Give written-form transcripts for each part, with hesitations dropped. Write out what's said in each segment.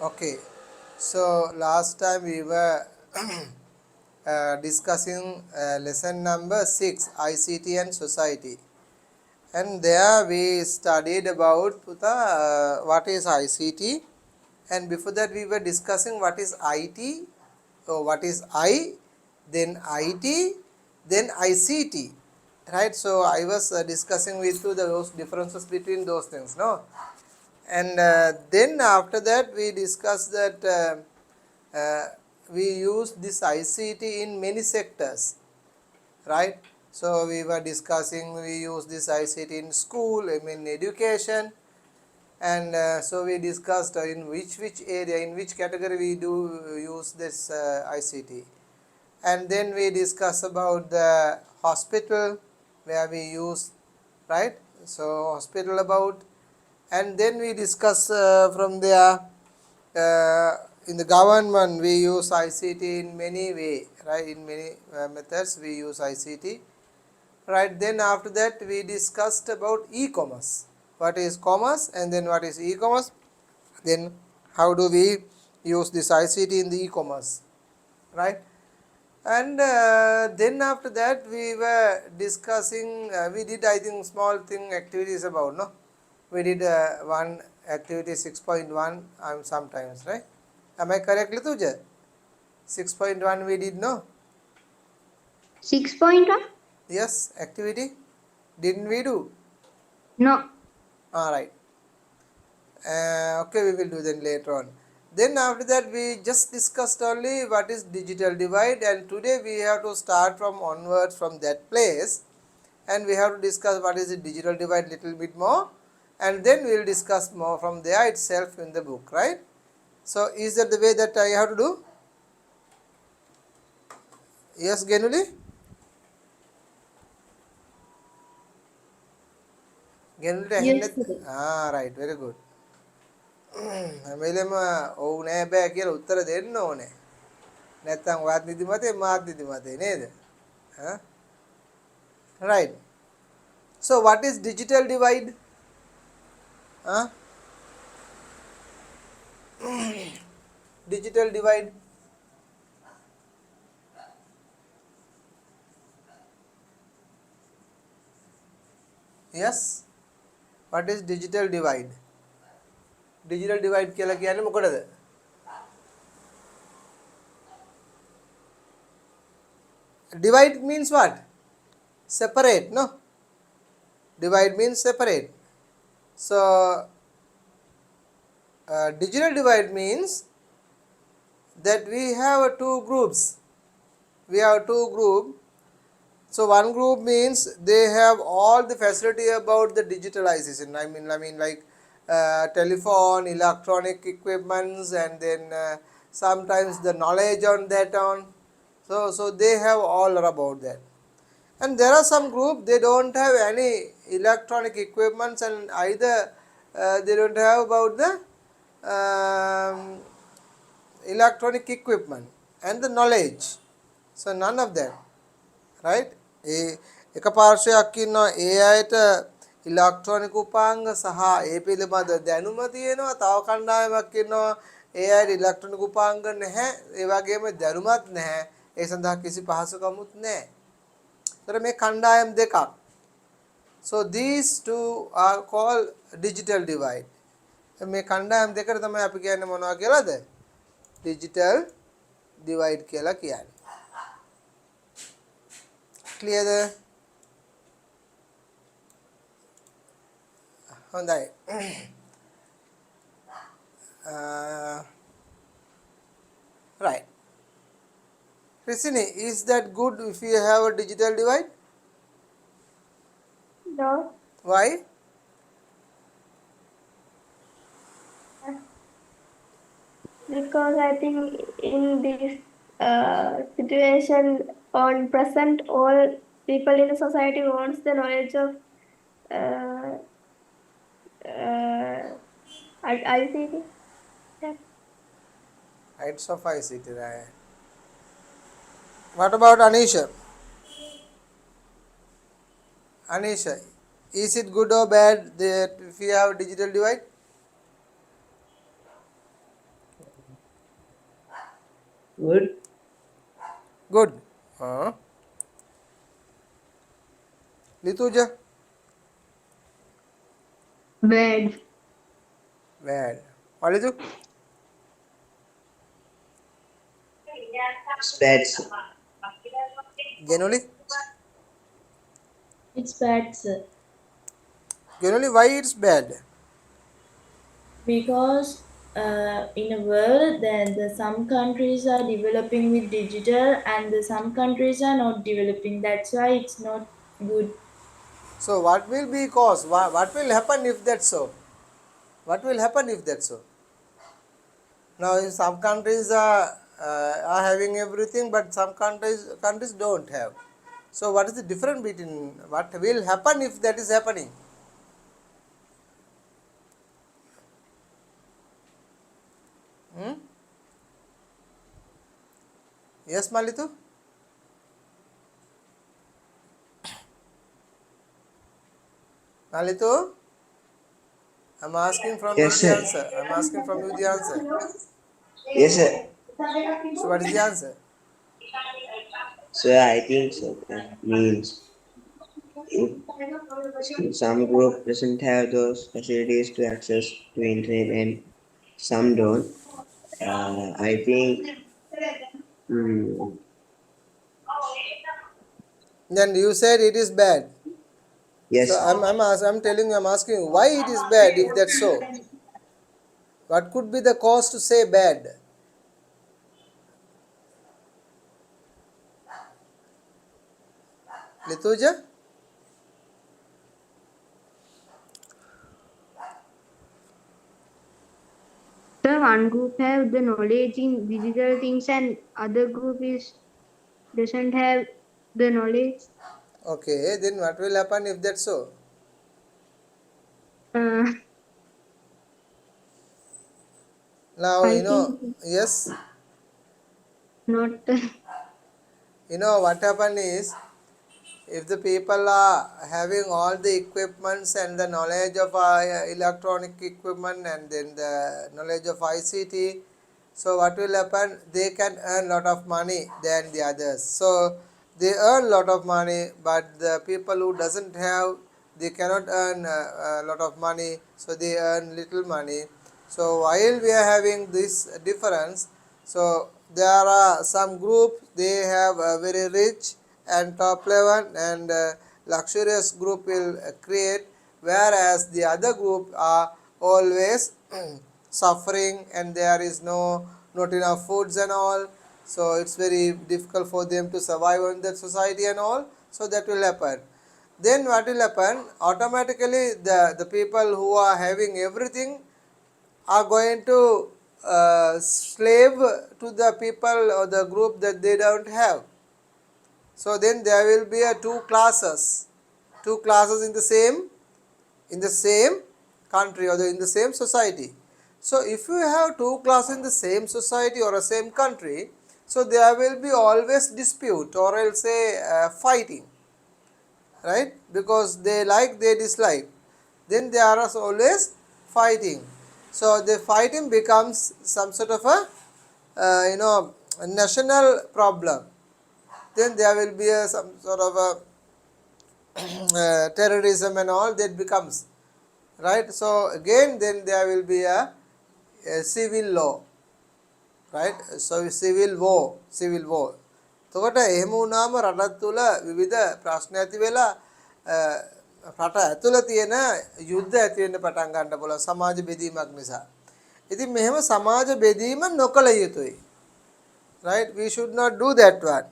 Okay, so last time we were discussing lesson number 6, ICT and society, and there we studied about what is ICT, and before that we were discussing what is IT, so what is I, then IT, then ICT, right? So I was discussing with you those differences between those things, no? And then after that we discussed that we use this ICT in many sectors, right? So we were discussing we use this ICT in school, I mean education, and so we discussed in which area, in which category we do use this ICT, and then we discuss about the hospital where we use, right? So hospital about, and then we discuss from there in the government we use ICT in many way, right? In many methods we use ICT, right? Then after that we discussed about e-commerce, what is commerce and then what is e-commerce, then how do we use this ICT in the e-commerce, right? And then after that we were discussing, we did I think small thing activities about, no? We did one activity 6.1 sometimes, right? Am I correct, Lituja? 6.1 we did, no? 6.1? Yes, activity. Didn't we do? No. Alright. Okay, we will do then later on. Then after that we just discussed only what is digital divide, and today we have to start from onwards from that place, and we have to discuss what is the digital divide little bit more, and then we will discuss more from there itself in the book, right? So is that the way that I have to do? Yes, Genuli? Genuli Yes, ඇහෙන්නේ sir. right, very good. හැමෙලෙම ඔව් නෑ බෑ කියලා උත්තර දෙන්න ඕනේ. නැත්තම් ඔයත් නිදිමතේ මාත් නිදිමතේ නේද? Huh? Right. So what is digital divide? Huh? Digital divide. Yes. What is digital divide? Digital divide කියලා කියන්නේ මොකටද? Divide means what? Separate, no? Divide means separate. So digital divide means that we have two groups. We have two groups. So one group means they have all the facility about the digitalization. I mean like telephone, electronic equipments, and then sometimes the knowledge on that on. So they have all about that. And there are some group they don't have any electronic equipments, and either they don't have about the um, electronic equipment and the knowledge. So none of that, right? එක පාර්ශවයක් ඉන්නවා ඒ අයට ඉලෙක්ට්‍රොනික උපාංග සහ ඒ පිළිබඳ දැනුම තියෙනවා. තව කණ්ඩායමක් ඉන්නවා ඒ අයට ඉලෙක්ට්‍රොනික උපාංග නැහැ, ඒ වගේම දැනුමත් නැහැ, ඒ සඳහා කිසි පහසුකමුත් නැහැ. ඒතර මේ කණ්ඩායම් දෙකක්. So these two are called digital divide. මේ කණ්ඩායම් දෙකට තමයි අපි කියන්නේ මොනවා කියලාද? digital divide කියලා කියන්නේ. Clear? හොඳයි. Right. Krishini, is that good if you have a digital divide? No. Why? Because I think in this situation on present, all people in the society wants the knowledge of ICT. Yeah. Heights of ICT, right? What about Anisha? Anisha, is it good or bad that if you have digital divide? Good. Good. Uh, Lituja? Bad. Bad. Malitu? It's bad, sir. Generally? It's bad, sir. Generally, why it's bad? Because in a world, then some countries are developing with digital, and some countries are not developing. That's why it's not good. So, what will be cause? What will happen if that's so? What will happen if that's so? Now, in some countries are having everything, but some countries don't have. So, what is the difference between what will happen if that is happening? Hmm? Yes, Malitu? Malitu? I'm asking from you Yes, the sir. answer. I'm asking from you the answer. Yes, sir. So, what is the answer? So I think so. That means if some group doesn't have those facilities to access to internet and some don't, I think mm, Then you said it is bad. So, yes. I'm telling you, I'm asking you, why it is bad if that's so? What could be the cause to say bad? Lituja? The one group have the knowledge in digital things and other group is doesn't have the knowledge. Okay, then what will happen if that's so? Uh, Now, I think yes, not. what happen is, if the people are having all the equipments and the knowledge of electronic equipment and then the knowledge of ICT, so what will happen? They can earn lot of money than the others. So they earn lot of money, but the people who doesn't have, they cannot earn a lot of money, so they earn little money. So while we are having this difference, so there are some groups, they have a very rich and top level and luxurious group will create, whereas the other group are always suffering and there is not enough foods and all, so it's very difficult for them to survive in that society and all, so that will happen. Then what will happen? Automatically the people who are having everything are going to slave to the people or the group that they don't have. So then there will be a two classes in the same country or in the same society. So if you have two classes in the same society or a same country, so there will be always dispute or I'll say fighting, right? Because they like, they dislike, then there are always fighting. So the fighting becomes some sort of a national problem. Then there will be some sort of a terrorism and all that becomes, right? So again then there will be a civil law, right? So civil war. එතකොට එහෙම වුණාම රටත් තුළ විවිධ ප්‍රශ්න ඇති වෙලා රට ඇතුළ තියෙන යුද්ධ ඇති වෙන්න පටන් ගන්න පුළුවන් සමාජ බෙදීමක් නිසා. ඉතින් මෙහෙම සමාජ බෙදීම නොකළ යුතුයි. Right? We should not do that one.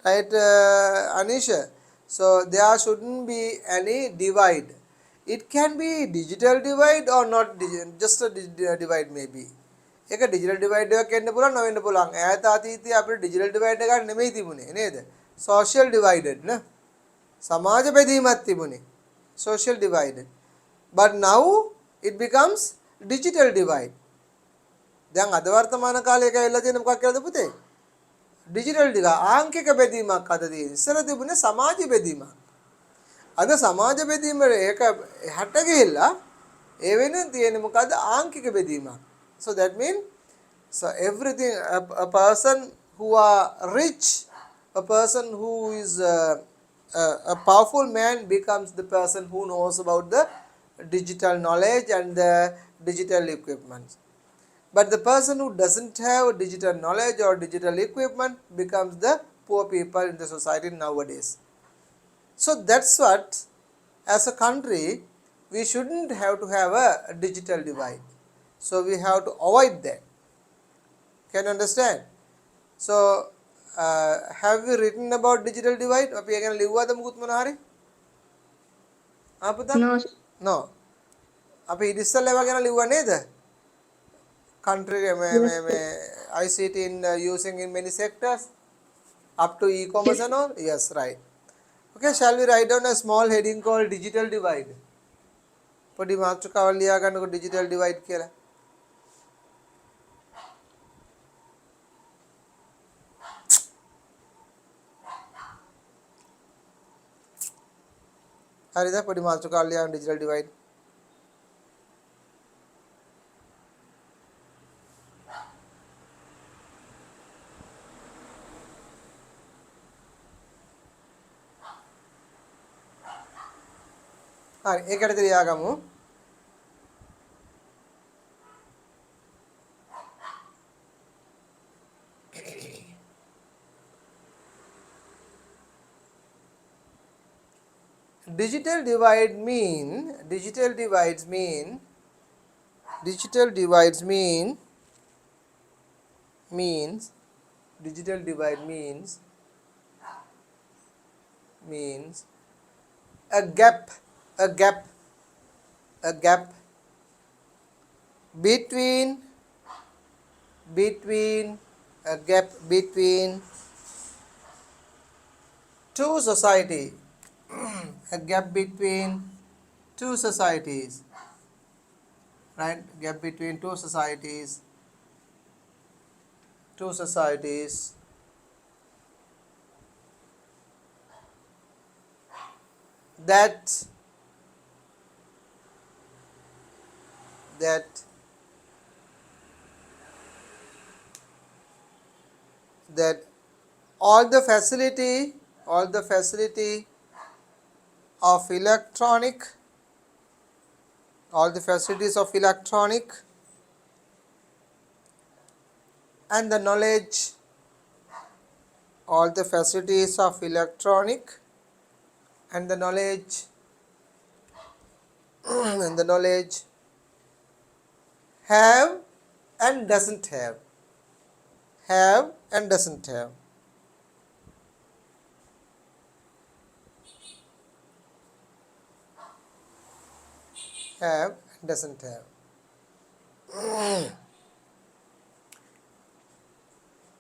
Right, Anisha? So there shouldn't be any divide. It can be digital divide or not, just a divide maybe. ඒක ඩිජිටල් ඩිවයිඩ් එකක් වෙන්න පුළුවන් නොවෙන්න පුළුවන්. ඈත අතීතයේ අපිට ඩිජිටල් ඩිවයිඩ් එකක් නෙමෙයි තිබුණේ නේද? සෝෂියල් ඩිවයිඩඩ් නේ. සමාජ බෙදීමක් තිබුණේ. social divided. But now it becomes digital divide. දැන් අද වර්තමාන කාලයක ඇවිල්ලා තියෙන මොකක් කියලාද පුතේ? ඩිජිටල් ටික ආංකික බෙදීමක් අද තියෙන. ඉස්සර තිබුණේ සමාජ බෙදීමක්. අද සමාජ බෙදීම ඒක එහාට ගිහිල්ලා ඒ වෙනුවෙන් තියෙන්නේ මොකද්ද? ආංකික බෙදීමක්. So that means So everything, a person who are rich, a person who is a powerful man becomes the person who knows about the digital knowledge and the digital equipment. But the person who doesn't have digital knowledge or digital equipment becomes the poor people in the society nowadays. So that's what, as a country, we shouldn't have to have a digital divide. So we have to avoid that. Can you understand? So have we written about digital divide? අපි ඒ ගැන ලිව්වද මුකුත් මොන හරි? පුතා? No, sir. No. අපි ඉතිස්සල්ලා ඒවා ගැන ලිව්වා නේද? Country Yes, sir. ICT in using in many sectors up to e-commerce Yes. and all? Yes, right. Okay, shall we write down a small heading called digital divide? පොඩි මාතෘකාවක් ලියා ගන්නකො digital divide කියලා. හරිද? පොඩි මාතෘකාවක් ලියා ගන්න digital divide. හරි, ඒකට ලියාගමු. Digital divides mean a gap between two society a gap between two societies, right? Gap between two societies that all the facility of electronic and the knowledge and the knowledge and the knowledge have and doesn't have have and doesn't have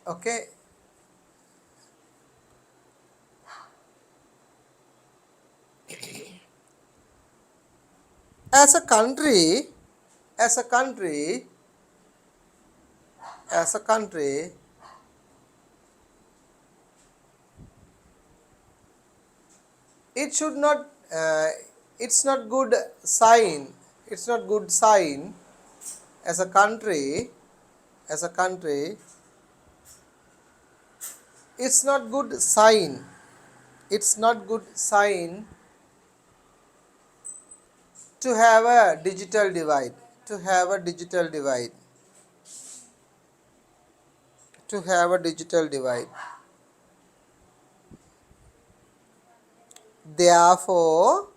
okay. As a country it should not it's not good sign as a country it's not good sign to have a digital divide therefore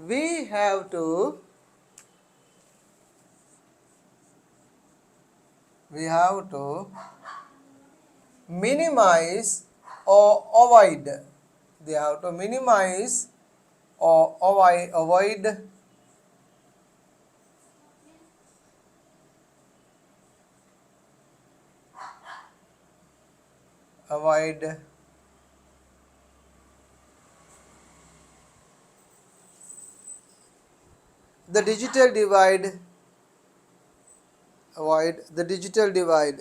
we have to minimize or avoid the digital divide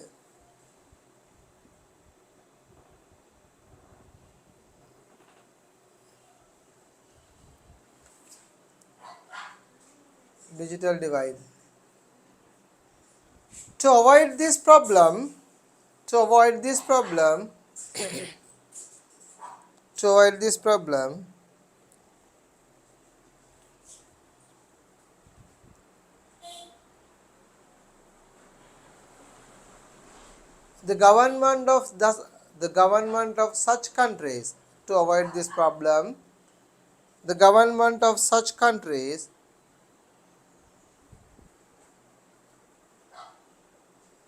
digital divide. To avoid this problem, to avoid this problem, to avoid this problem, the government of such countries, to avoid this problem, the government of such countries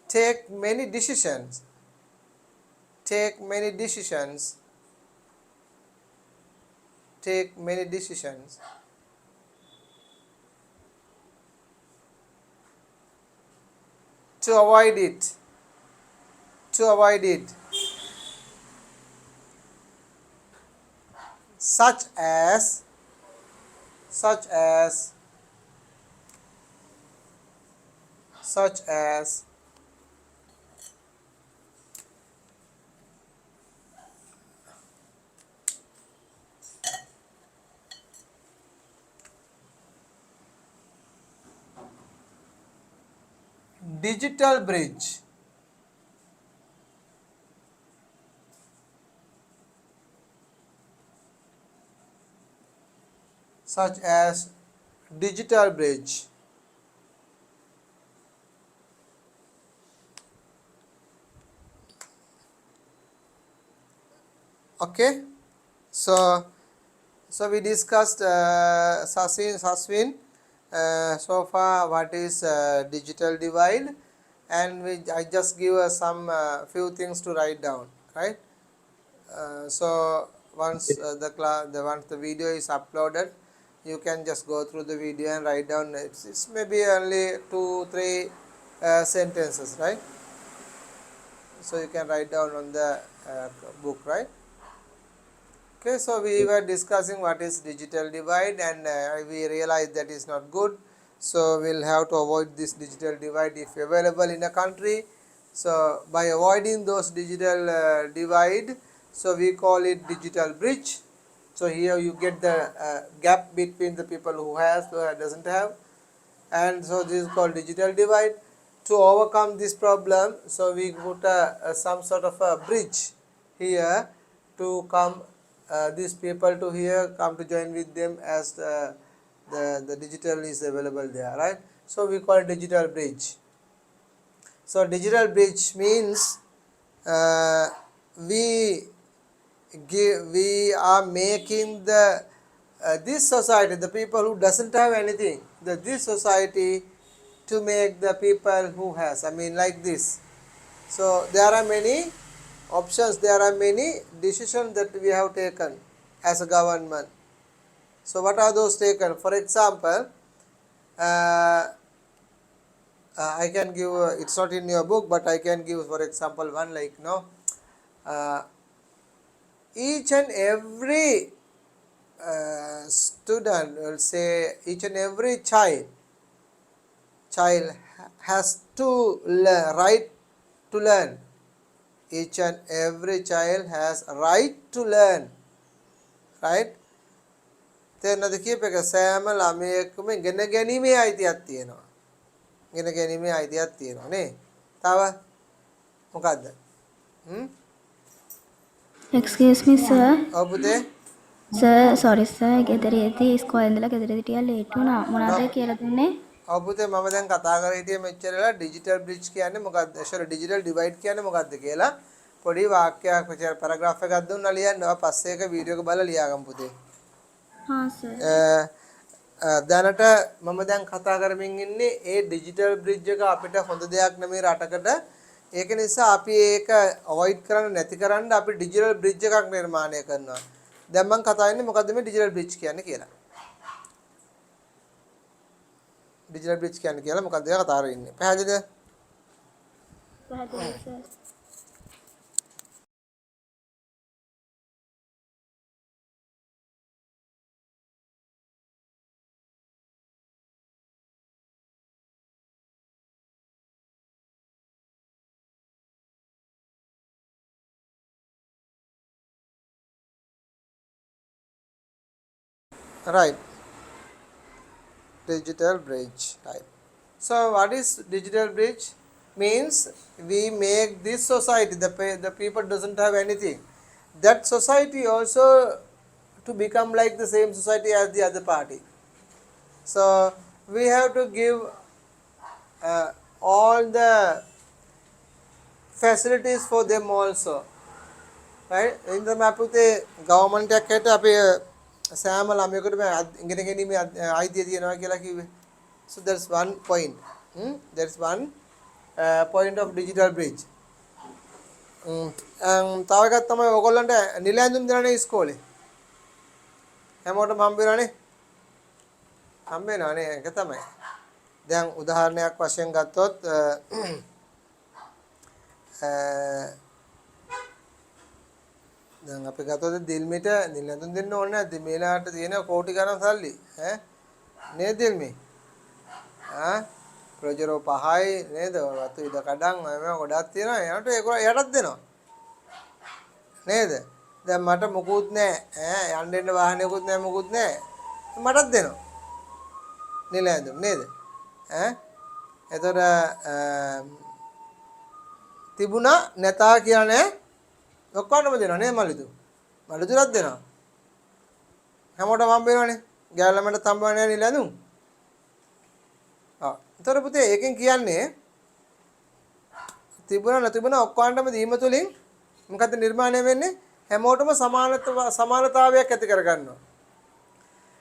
take many decisions, take many decisions, take many decisions to avoid it, to avoid it, such as, such as, such as digital bridge, such as digital bridge. Okay, so we discussed Saswin, so far what is digital divide, and I just give some few things to write down, right? So once once the video is uploaded, you can just go through the video and write down. It's maybe only 2-3 sentences, right? So you can write down on the book, right? Okay, so we were discussing what is digital divide, and we realized that is not good. So we'll have to avoid this digital divide if available in a country. So by avoiding those digital divide, so we call it digital bridge. So here you get the gap between the people who has who doesn't have, and so this is called digital divide. To overcome this problem, so we put some sort of a bridge here to come these people to here come to join with them as the digital is available there, right? So we call it digital bridge. So digital bridge means uh, we we are making the this society, the people who doesn't have anything, this society to make the people who has, I mean like this. So there are many options, there are many decisions that we have taken as a government. So what are those taken? For example, I can give it's not in your book, but I can give for example one, like uh, each and every student, will say each and every child has to learn, right to learn. Each and every child has a right to learn, right? තේරෙනවද කියප එක? සෑම ළමයෙකුම ඉගෙන ගැනීමේ අයිතියක් තියෙනවා. ඉගෙන ගැනීමේ අයිතියක් තියෙනවා නේ. තව මොකද්ද? Excuse me, sir. ඔව් පුතේ. Sir, sorry, sir. ගෙදරදී ඉස්කෝලේ ඉඳලා ගෙදරදී ටිකක් ලේට් වුණා. මොනවද කියලා දුන්නේ? ඔව් පුතේ, මම දැන් කතා කරේ හිටියේ මෙච්චර වෙලා ඩිජිටල් බ්‍රිජ් කියන්නේ මොකක්ද? sorry ඩිජිටල් ඩිවයිඩ් කියන්නේ මොකක්ද කියලා පොඩි වාක්‍යයක් විතර පැරග්‍රාෆ් එකක් දුන්නා ලියන්න. ඔයා පස්සේ එක වීඩියෝ එක බලලා ලියාගමු පුතේ. හා සර්. දැනට මම දැන් කතා කරමින් ඉන්නේ ඒ ඩිජිටල් බ්‍රිජ් එක අපිට හොඳ දෙයක් නෙමෙයි රටකට. ඒක නිසා අපි ඒක අවොයිඩ් කරන්න නැති කරන්න අපි ඩිජිටල් බ්‍රිජ් එකක් නිර්මාණය කරනවා. දැන් මම කතා කරන්නේ මොකද්ද මේ ඩිජිටල් බ්‍රිජ් කියන්නේ කියලා. ඩිජිටල් බ්‍රිජ් කියන්නේ කියලා මොකද්ද කියලා කතා කරගෙන ඉන්නේ. පැහැදිලිද? පැහැදිලි sir. right. Digital bridge type. So what is digital bridge? Means we make this society, the people doesn't have anything. That society also to become like the same society as the other party. So we have to give all the facilities for them also. Right? In the map government එකකට අපි සෑම ළමයෙකුටම ඉගෙන ගැනීමේ අයිතිය තියෙනවා කියලා කිව්වේ. So that's one point. That's one point of digital bridge. තව එකක් තමයි ඕගොල්ලන්ට නිල ඇඳුම් දෙනනේ ඉස්කෝලේ. හැමෝටම හම්බ වෙනවනේ. හම්බ වෙනවනේ ඒක තමයි. දැන් උදාහරණයක් වශයෙන් ගත්තොත් දැන් අපි ගත්තොත් දිල්මිට නිල ඇඳුම් දෙන්න ඕනේ නැද්ද? මේලාට තියෙන කෝටි ගණන් සල්ලි ඈ නේද දිල්මි? ප්‍රොජරෝ 5යි නේද? වතු ඉද කඩන් මේවා ගොඩක් තියෙනවා. ඒකට ඒක එයටත් දෙනවා. නේද? දැන් මට මොකුත් නැහැ. යන්න එන්න වාහනයකුත් නැහැ මොකුත් නැහැ. මටත් දෙනවා. නිල ඇඳුම් නේද? එතකොට තිබුණා නැතා කියලා නෑ. ඔක්කොටම දෙනවා නේ මලිතු. මලිතුරත් දෙනවා. හැමෝටම හම්බ වෙනවනේ. ගෑල්ලමට හම්බ වෙන්නේ නිල ඇඳුම්. එතකොට පුතේ ඒකෙන් කියන්නේ තිබුණා නැතිබුණා ඔක්කොන්ටම දීම තුලින් මොකද්ද නිර්මාණය වෙන්නේ? හැමෝටම සමානතාවයක් ඇති කරගන්නවා.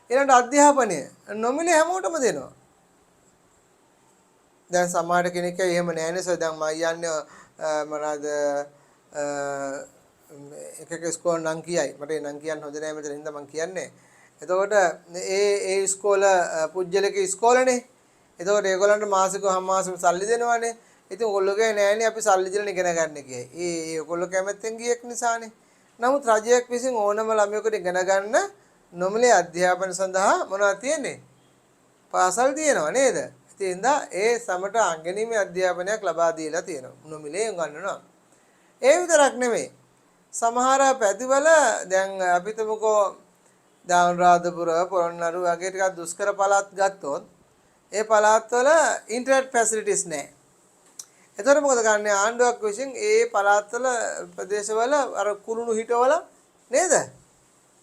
ඊළඟට අධ්‍යාපනය නොමිලේ හැමෝටම දෙනවා. දැන් සමහර කෙනෙක් එහෙම නැහැනේ සර් දැන් මම යන්නේ මොනවාද එක ඉස්කෝල නම් කියයි. මට ඒ නම් කියන්න හොඳ නැහැ මෙතන ඉඳන් මම කියන්නේ. එතකොට ඒ ඉස්කෝල පුජ්‍යලක ඉස්කෝලනේ. එතකොට ඒගොල්ලන්ට මාසික හමාසෙම සල්ලි දෙනවානේ. ඉතින් ඔයගොල්ලෝගේ නෑනේ අපි සල්ලි දීලා ඉගෙන ගන්න කියයි. ඒ ඔයගොල්ලෝ කැමැත්තෙන් ගියෙක් නිසානේ. නමුත් රජයක් විසින් ඕනම ළමයෙකුට ඉගෙන ගන්න නොමිලේ අධ්‍යාපන සඳහා මොනවද තියෙන්නේ? පාසල් තියෙනවා නේද? ඉතින් ඒ සමට අංගනීමේ අධ්‍යාපනයක් ලබා දීලා තියෙනවා. නොමිලේ උගන්වනවා. ඒ විතරක් නෙමෙයි. සමහර පැතිවල දැන් අපි තුමුකෝ දානරාධපුර පොළොන්නරු වගේ ටිකක් දුෂ්කර පළාත් ගත්තොත් ඒ පළාත්වල ඉන්ටර්නෙට් ෆැසිලිටිස් නැහැ. එතකොට මොකද කරන්නේ ආණ්ඩුවක් විසින් ඒ පළාත්වල ප්‍රදේශවල අර කුළුණු හිටවල නේද?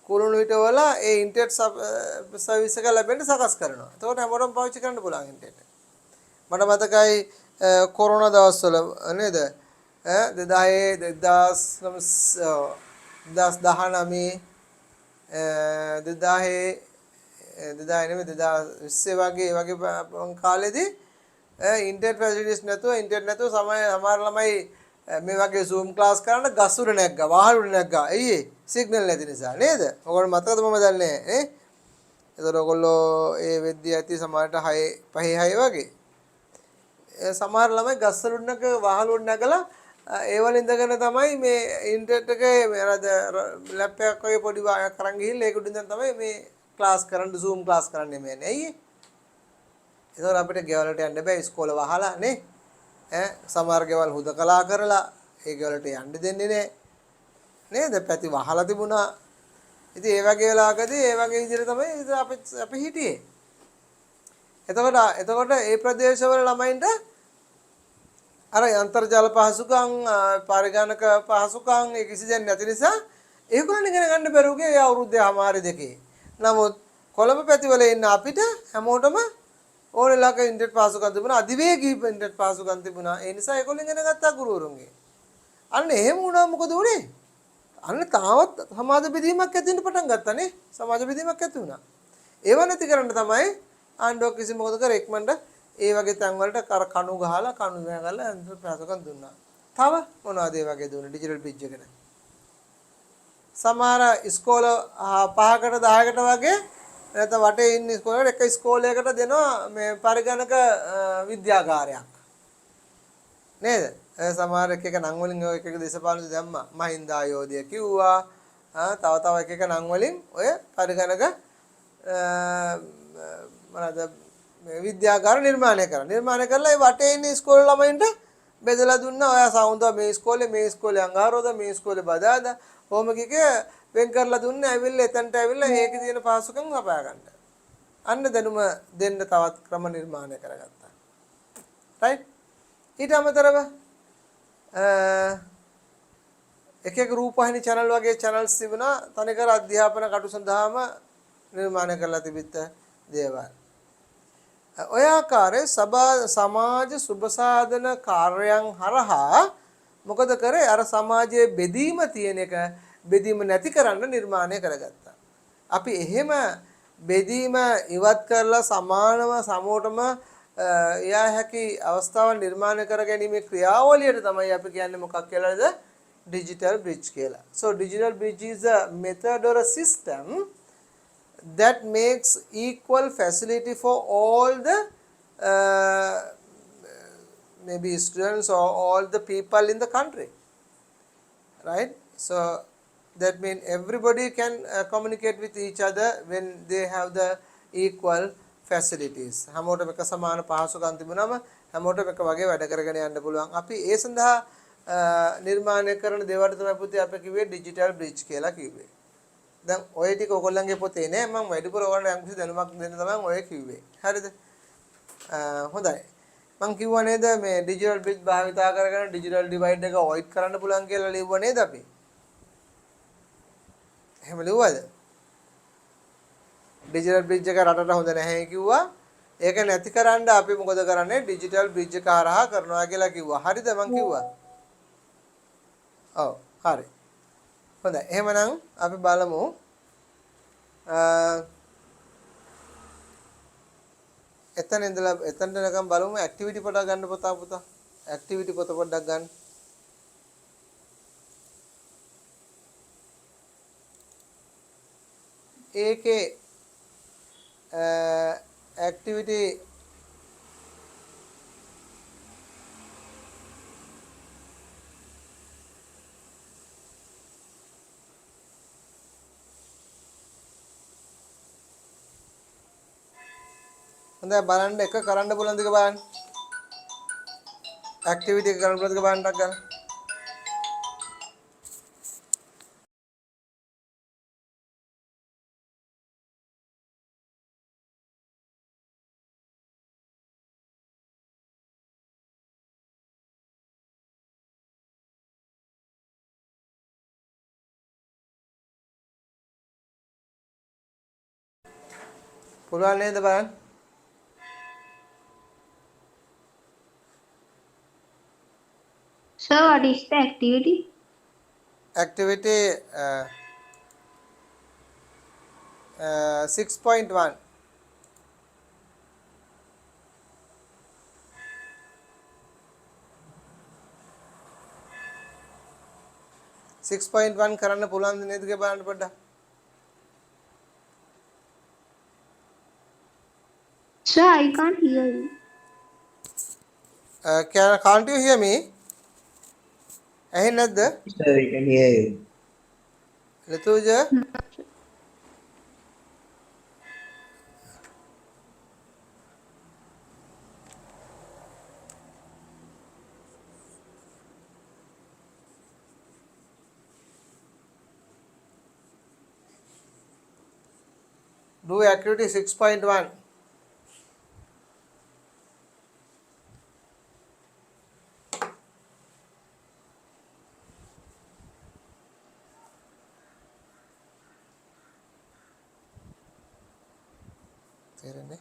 කුළුණු හිටවල ඒ ඉන්ටර්නෙට් සර්විස් එක ලැබෙන්න සකස් කරනවා. එතකොට හැමෝටම පාවිච්චි කරන්න පුළුවන් ඉන්ටර්නෙට්. මට මතකයි කොරෝනා දවස්වල නේද? 2019 වගේ කාලෙදී ඉන්ටර්නෙට් ෆැසිලිටිස් නැතුව සමහර ළමයි මේ වගේ Zoom ක්ලාස් කරන්න ගස් උඩ නැග්ගා වහල් උඩ නැග්ගා. ඇයි සිග්නල් නැති නිසා නේද? ඔයගොල්ලෝ මතකද මම දන්නේ නේ. ඒතර ඔයගොල්ලෝ ඒ වෙද්දී ඇති සමහරට 5 වගේ. සමහර ළමයි ගස් උඩ නැග වහල් උඩ නැගලා ඒ වල ඉඳගෙන තමයි මේ ඉන්ටර්නෙට් එකේ අර ලැප් එකක් වගේ පොඩි වායක් අරන් ගිහිල්ලා ඒක උඩින් තමයි මේ ක්ලාස් කරන්න Zoom ක්ලාස් කරන්න මේ ඇයි? ඒතකොට අපිට ගෙවලට යන්න බෑ ඉස්කෝල වහලා නේ. සමහර ගෙවල් හුදකලා කරලා ඒ ගෙවලට යන්න දෙන්නේ නෑ. නේද? පැති වහලා තිබුණා. ඉතින් ඒ වගේ වෙලාවකදී ඒ වගේ විදිහට තමයි අපි හිටියේ. එතකොට ඒ ප්‍රදේශවල ළමයින්ට අර අන්තර්ජාල පහසුකම් පරිගණක පහසුකම් ඒ කිසි දෙයක් නැති නිසා ඒගොල්ලන් ඉගෙන ගන්න බැරුගේ ඒ අවුරුද්දේ හමාරි දෙකේ. නමුත් කොළඹ පැතිවල ඉන්න අපිට හැමෝටම ඕනෙලක ඉන්ටර්නෙට් පහසුකම් තිබුණා අධිවේගී ඉන්ටර්නෙට් පහසුකම් තිබුණා. ඒ නිසා ඒගොල්ලන් ඉගෙන ගත්තා ගුරුවරුන්ගේ. අන්න එහෙම වුණා මොකද උනේ? අන්න තාවත් සමාජ බෙදීමක් ඇති වෙන්න පටන් ගත්තානේ. සමාජ බෙදීමක් ඇති වුණා. ඒව නැති කරන්න තමයි ආණ්ඩුවක් කිසි මොකද කර ඉක්මනට ඒ වගේ තැන් වලට කණු ගහලා කණු ගහලා පහසුකම් දුන්නා. තව මොනවද ඒ වගේ දුන්නේ ඩිජිටල් බ්‍රිජ් එකට? සමහර ඉස්කෝල 5කට 10කට වගේ නැත්නම් වටේ ඉන්න ඉස්කෝලේට එක ඉස්කෝලයකට දෙනවා මේ පරිගණක විද්‍යාගාරයක්. නේද? සමහර එක නම් වලින් ඔය එක දේශපාලන දැම්මා. මහින්ද ආයෝධය කිව්වා. තව එක නම් වලින් ඔය පරිගණක මොනවාද විද්‍යාගාර නිර්මාණය කරලා ඒ වටේ ඉන්න ඉස්කෝල ළමයින්ට බෙදලා දුන්නා. ඔයා සවුන්දා මේ ඉස්කෝලේ අඟහරුවාදා මේ ඉස්කෝලේ බදාදා කොහොම කික වෙන් කරලා දුන්නේ. ඇවිල්ලා එතනට ඇවිල්ලා ඒකේ තියෙන පහසුකම් ලබා ගන්න. අන්න දැනුම දෙන්න තවත් ක්‍රම නිර්මාණය කරගත්තා. right? ඊට අමතරව එක එක රූපවාහිනී channel වගේ channels තිබුණා තනිකර අධ්‍යාපන කටයුතු සඳහාම නිර්මාණය කරලා තිබිච්ච දේවල්. ඔය ආකාරයේ සමාජ සුබසාධන කාර්යයන් හරහා මොකද කරේ අර සමාජයේ බෙදීම තියෙන එක බෙදීම නැති කරන්න නිර්මාණය කරගත්තා. අපි එහෙම බෙදීම ඉවත් කරලා සමානව සමෝටම එයා හැකි අවස්ථාවන් නිර්මාණය කර ගැනීමේ ක්‍රියාවලියට තමයි අපි කියන්නේ මොකක් කියලාද? Digital bridge කියලා. So digital bridge is a method or a system that makes equal facility for all the maybe students or all the people in the country, right? So that means everybody can communicate with each other when they have the equal facilities. හැමෝටම එක සමාන පහසුකම් තිබුණාම හැමෝටම එක වගේ වැඩ කරගෙන යන්න පුළුවන්. අපි ඒ සඳහා නිර්මාණය කරන දේවල් තමයි පුතේ අපි කිව්වේ digital bridge කියලා කිව්වේ. දැන් ඔය ටික ඔයගොල්ලන්ගේ පොතේ නෑ මම වැඩිපුර ඔයගොල්ලන්ට යම්කිසි දැනුමක් දෙන්න තමයි ඔය කිව්වේ. හරිද? හොඳයි. මම කිව්වා නේද මේ digital bridge භාවිතා කරගෙන digital divide එක avoid කරන්න පුළුවන් කියලා ලිව්වා නේද අපි? එහෙම ලිව්වද? digital bridge එක රටට හොඳ නැහැ කිව්වා. ඒක නැති කරන්න අපි මොකද කරන්නේ? digital bridge එක හරහා කරනවා කියලා කිව්වා. හරිද මම කිව්වා? ඔව් හරි. හොඳයි. එහෙමනම් අපි බලමු එතන ඉඳලා එතනට නිකන් බලමු ඇක්ටිවිටි පොඩක් ගන්න පුතා. ඇක්ටිවිටි පොත පොඩ්ඩක් ගන්න. ඒකේ ඇක්ටිවිටි හොඳයි බලන්න එක කරන්න පුළුවන් දෙක බලන්න. ඇක්ටිවිටි එක කරන්න පුළුවන් දෙක බලන්නක් ගන්න. පුළුවන් නේද බලන්න? Sir, what is the activity? Activity 6.1. Six point one කරන්න පුළුවන් නේද කියලා බලන්න පොඩ්ඩක්. Sir, I can't hear you. Can't you hear me? ඇහෙන්නේ නැද්ද? Sir, we can hear you. ඍතුජ No, sir. do activity 6.1. තේරෙන්නේ?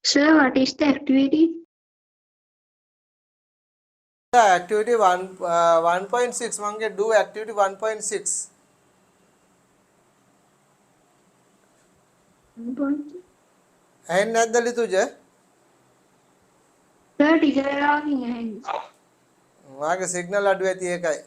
Sir, what is the activity? The activity 1.6 manke do activity 1.6 ඇහෙන්නේ නැද්ද ලිතුජ Sir, teacher again. මාගේ signal අඩු ඇති ඒකයි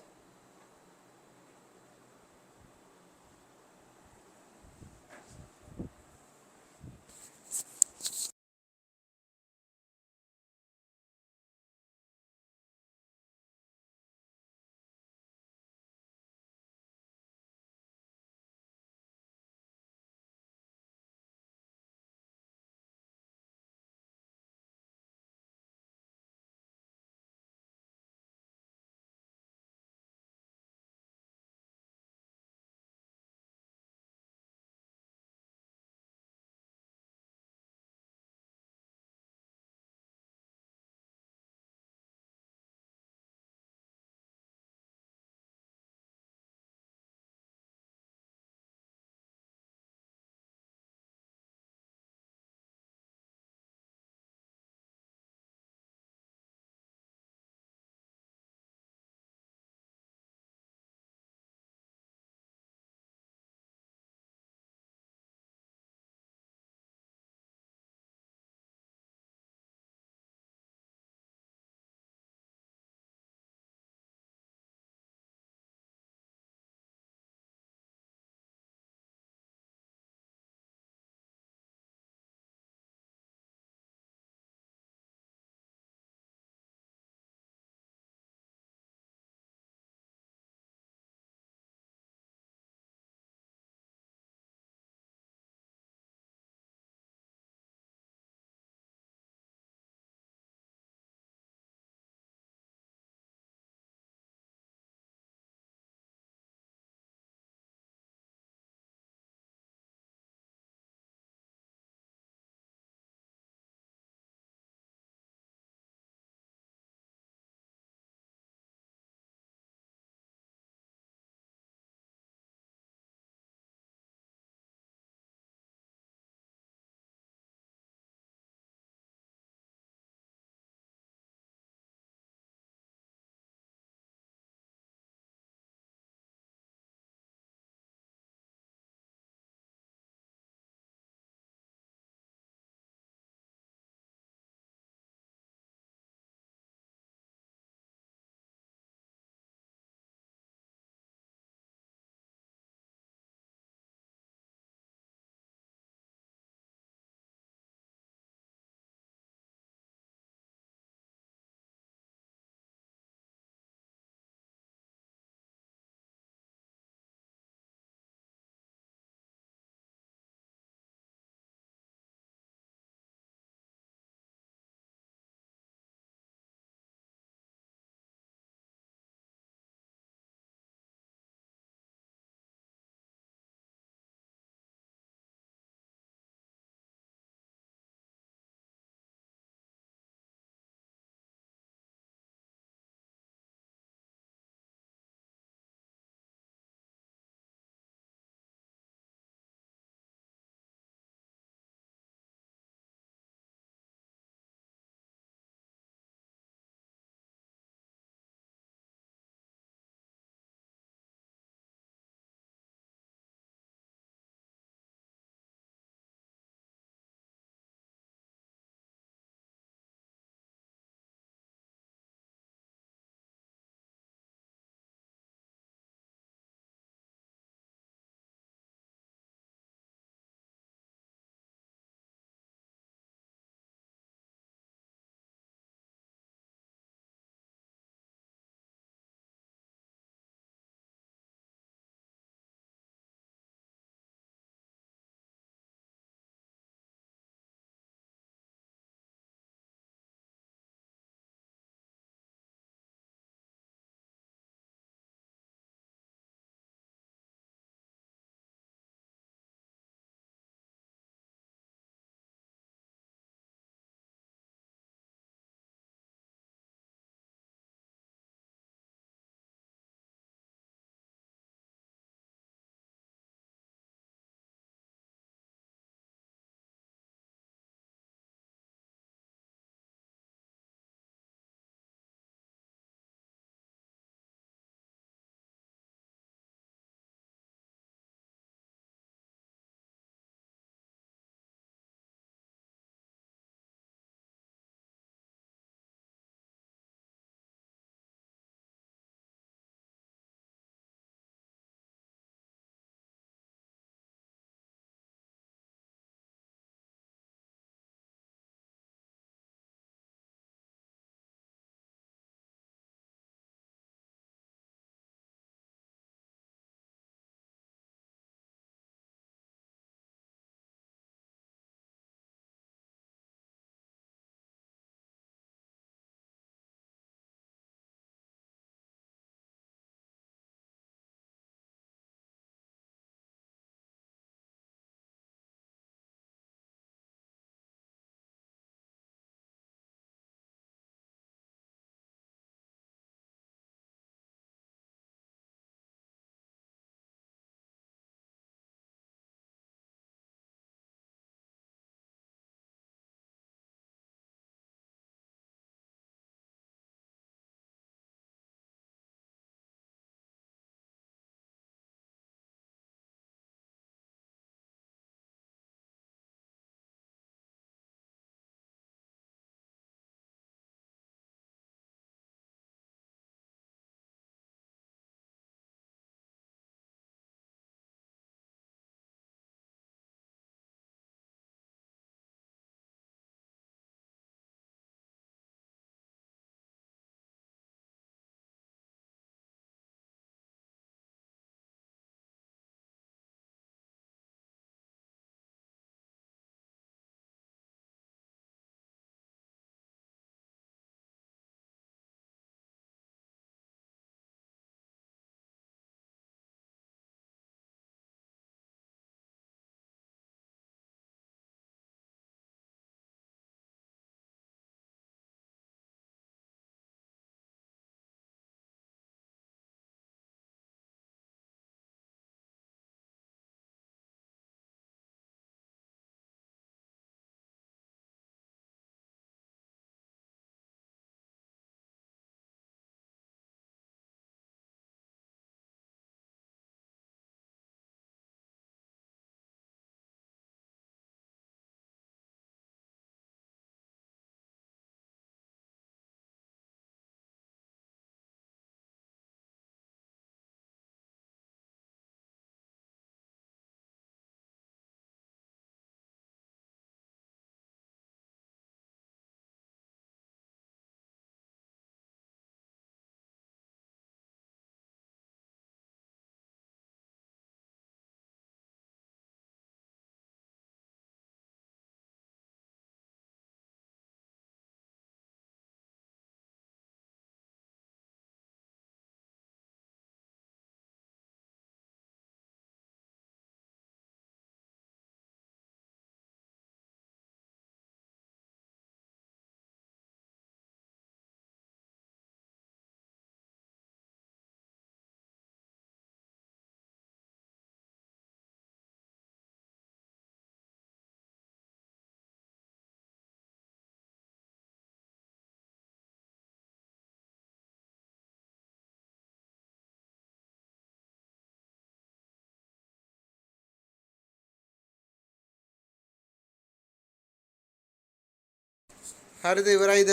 හරිද ඉවරයිද?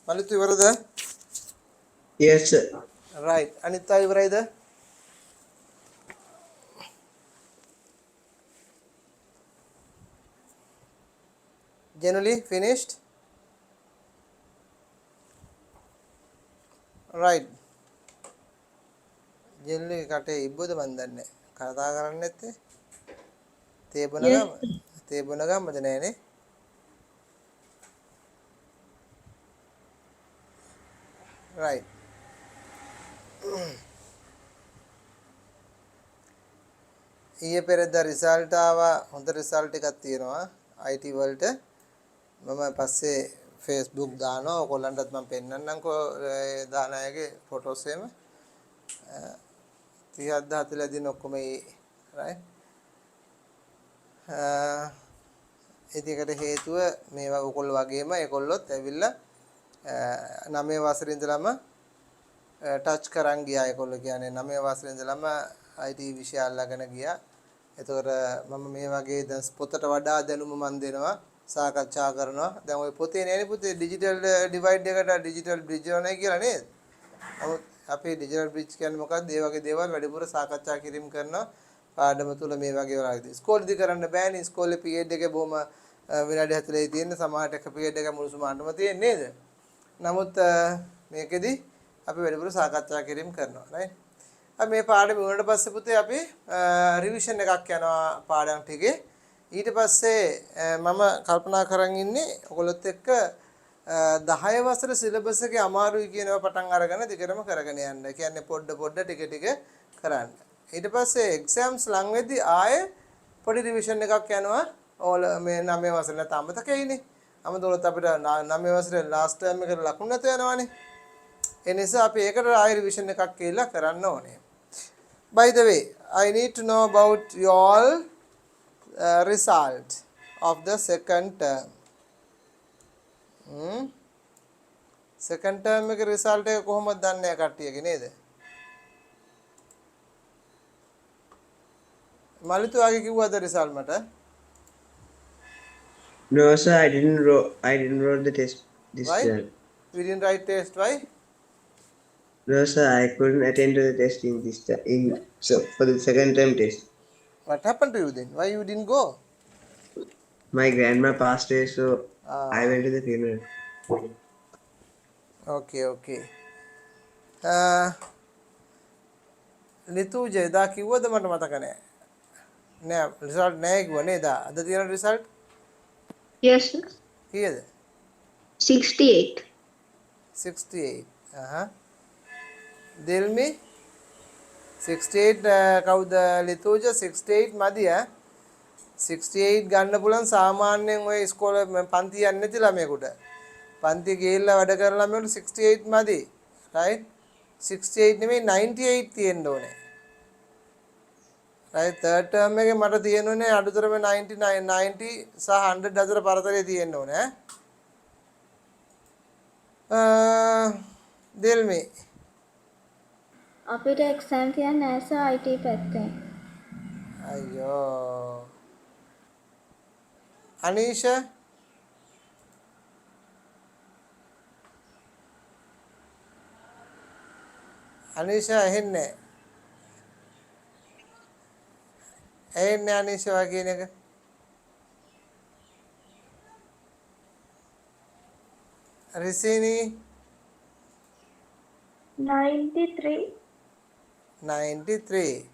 මලිතු ඉවරද? Yes, sir. right. අනිත් අය ඉවරයිද? Generally finished? right. generally කටේ ඉබ්බද මන් දන්නේ. කතා කරන්නේ නැත්තේ. තේ බොන Yes. ගම. තේ බොන ගමද නෑනේ. right. ඊයේ පෙරේදා රිසල්ට් ආවා. හොඳ රිසල්ට් එකක් තියෙනවා IT වලට. මම පස්සේ Facebook දානවා. ඔයගොල්ලන්ටත් මම පෙන්නන්නම්කෝ දාන අයගේ ෆොටෝස් එහෙම. 30ක් 40 දින ඔක්කොම right. ඒකට හේතුව මේවා ඔයගොල්ලෝ වගේම ඒගොල්ලොත් ඇවිල්ලා 9 වසරේ ඉඳලම ටච් කරන් ගියා. ඒගොල්ලෝ කියන්නේ 9 වසරේ ඉඳලම IT විෂය අල්ලගෙන ගියා. එතකොට මම මේ වගේ දැන් පොතට වඩා දැනුම මම දෙනවා, සාකච්ඡා කරනවා. දැන් ওই පොතේ නෑනේ පුතේ ඩිජිටල් ඩිවයිඩ් එකට ඩිජිටල් බ්‍රිජ් ඕනේ කියලා නේද? නමුත් අපේ ඩිජිටල් බ්‍රිජ් කියන්නේ මොකක්ද? ඒ වගේ දේවල් වැඩිපුර සාකච්ඡා කිරීම කරනවා පාඩම තුල මේ වගේ වලදී. ඉස්කෝලේදී කරන්න බෑනේ. ඉස්කෝලේ පීරියඩ් එකේ බොහොම විනාඩි 40 තියෙන සමහරට එක පීරියඩ් එක මුළු සුමානටම තියෙන්නේ නේද? නමුත් මේකෙදි අපි වැඩිපුර සාකච්ඡා කිරීම කරනවා right. අපි මේ පාඩම වුණාට පස්සේ පුතේ අපි රිවිෂන් එකක් යනවා පාඩම් ටිකේ. ඊට පස්සේ මම කල්පනා කරන් ඉන්නේ ඔයගොල්ලොත් එක්ක 10 වසර සිලබස් එකේ අමාරුයි කියනවා පටන් අරගෙන දිගටම කරගෙන යන්න. කියන්නේ පොඩ ටික ටික කරන්න. ඊට පස්සේ එක්සෑම්ස් ලඟ වෙද්දී ආයේ පොඩි රිවිෂන් එකක් යනවා. ඕල මේ 9 වසර නැත්නම් අමතකයිනේ. අමතකොත් අපිට 9 වසරේ ලාස්ට් ටර්ම් එකට ලකුණු නැත යනවානේ. ඒ නිසා අපි ඒකට ආයෙ රිවිෂන් එකක් කියලා කරන්න ඕනේ. By the way, I need to know about your result of the second term. second term එකේ result එක කොහොමද දන්නේ කට්ටියගේ නේද? මලිතු ආගේ කිව්වද result මට? No, sir. I didn't wrote the test this Why? term. We didn't write test, why? No, sir. I couldn't attend to the test in this so for the second term test. What happened to you then? Why you didn't go? My grandma passed away, so I Ah, went to the funeral. okay. ලිතුජ එදා කිව්වද මට මතක නෑ. නෑ result නෑ කිව්වා නේද? අද තියෙන රිසල්ට් Yes, sir. කීයද? 68. 68. Delmi 68 කවුද ලිතුජ 68 මදිය. 68 ගන්න පුළුවන් සාමාන්‍යයෙන් ඔය ඉස්කෝලේ පන්ති යන්නේ නැති ළමයෙකුට. පන්ති ගිහිල්ලා වැඩ කරන ළමයෙකුට 68 මදි. right? 68 නෙමෙයි 98 තියෙන්න ඕනේ. right third term එකේ මට තියෙනුනේ අඩුතරම 99 90 සහ 100 අතර පරතරය තියෙන්න ඕනේ දෙල්මි අපිට එක්සෑම් තියන්නේ නැහැ සර් IT පැත්තෙන්. අයියෝ අනීෂ ඇහෙන්නේ අනීෂ වගේ නේද රිසිනි 93. 93.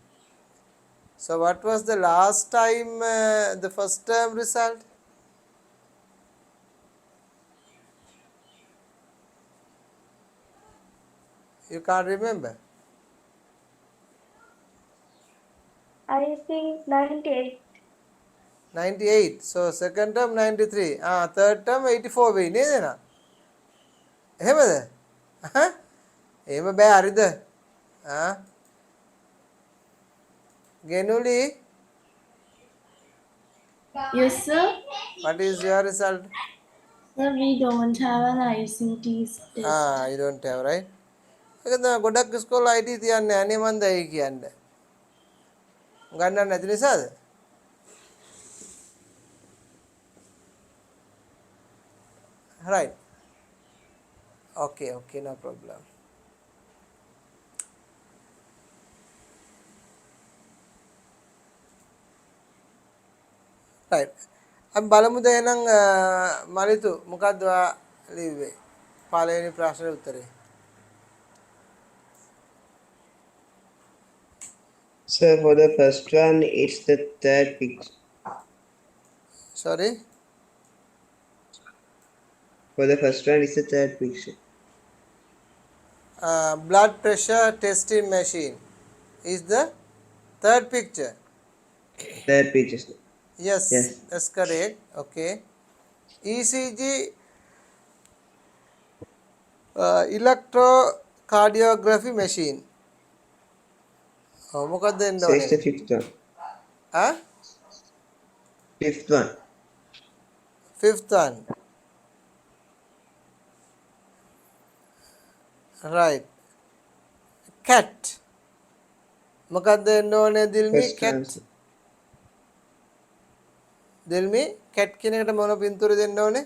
So what was the last time the first term result? You can't remember? I think 98. 98. So second term 93. Third term 84 වෙයි නේද නා? එහෙමද? එහෙම බෑ හරිද? ගෙනුලි Yes, sir. what is your result? Sir, we don't have an ICT test. You don't have right? ඒක තමයි ගොඩක් ඉස්කෝල IT තියන්නේ අනේ මන්ද ඒ කියන්නේ. ගන්නන්න නැති නිසාද? 93. Right. Okay, okay, no problem. Right. අපි බලමුද එහෙනම් මලිතු මොකක්ද ඔයා ලිව්වේ? පළවෙනි ප්‍රශ්නේ උත්තරේ. So for the first one, it's the third picture. Sorry. For the first one, it's the third picture. Blood pressure testing machine is the third picture. Third picture. Sir. Yes, Yes. that's correct. Okay. ECG, electrocardiography machine. මොකක්ද එන්න So ඕනේ? it's the fifth one. ආ? Fifth one. Fifth one. Right. Cat. මොකක්ද එන්න ඕනේ දිල්මි? First Cat. answer. දිල්මි cat කියන එකට මොන පින්තූර දෙන්න ඕනේ?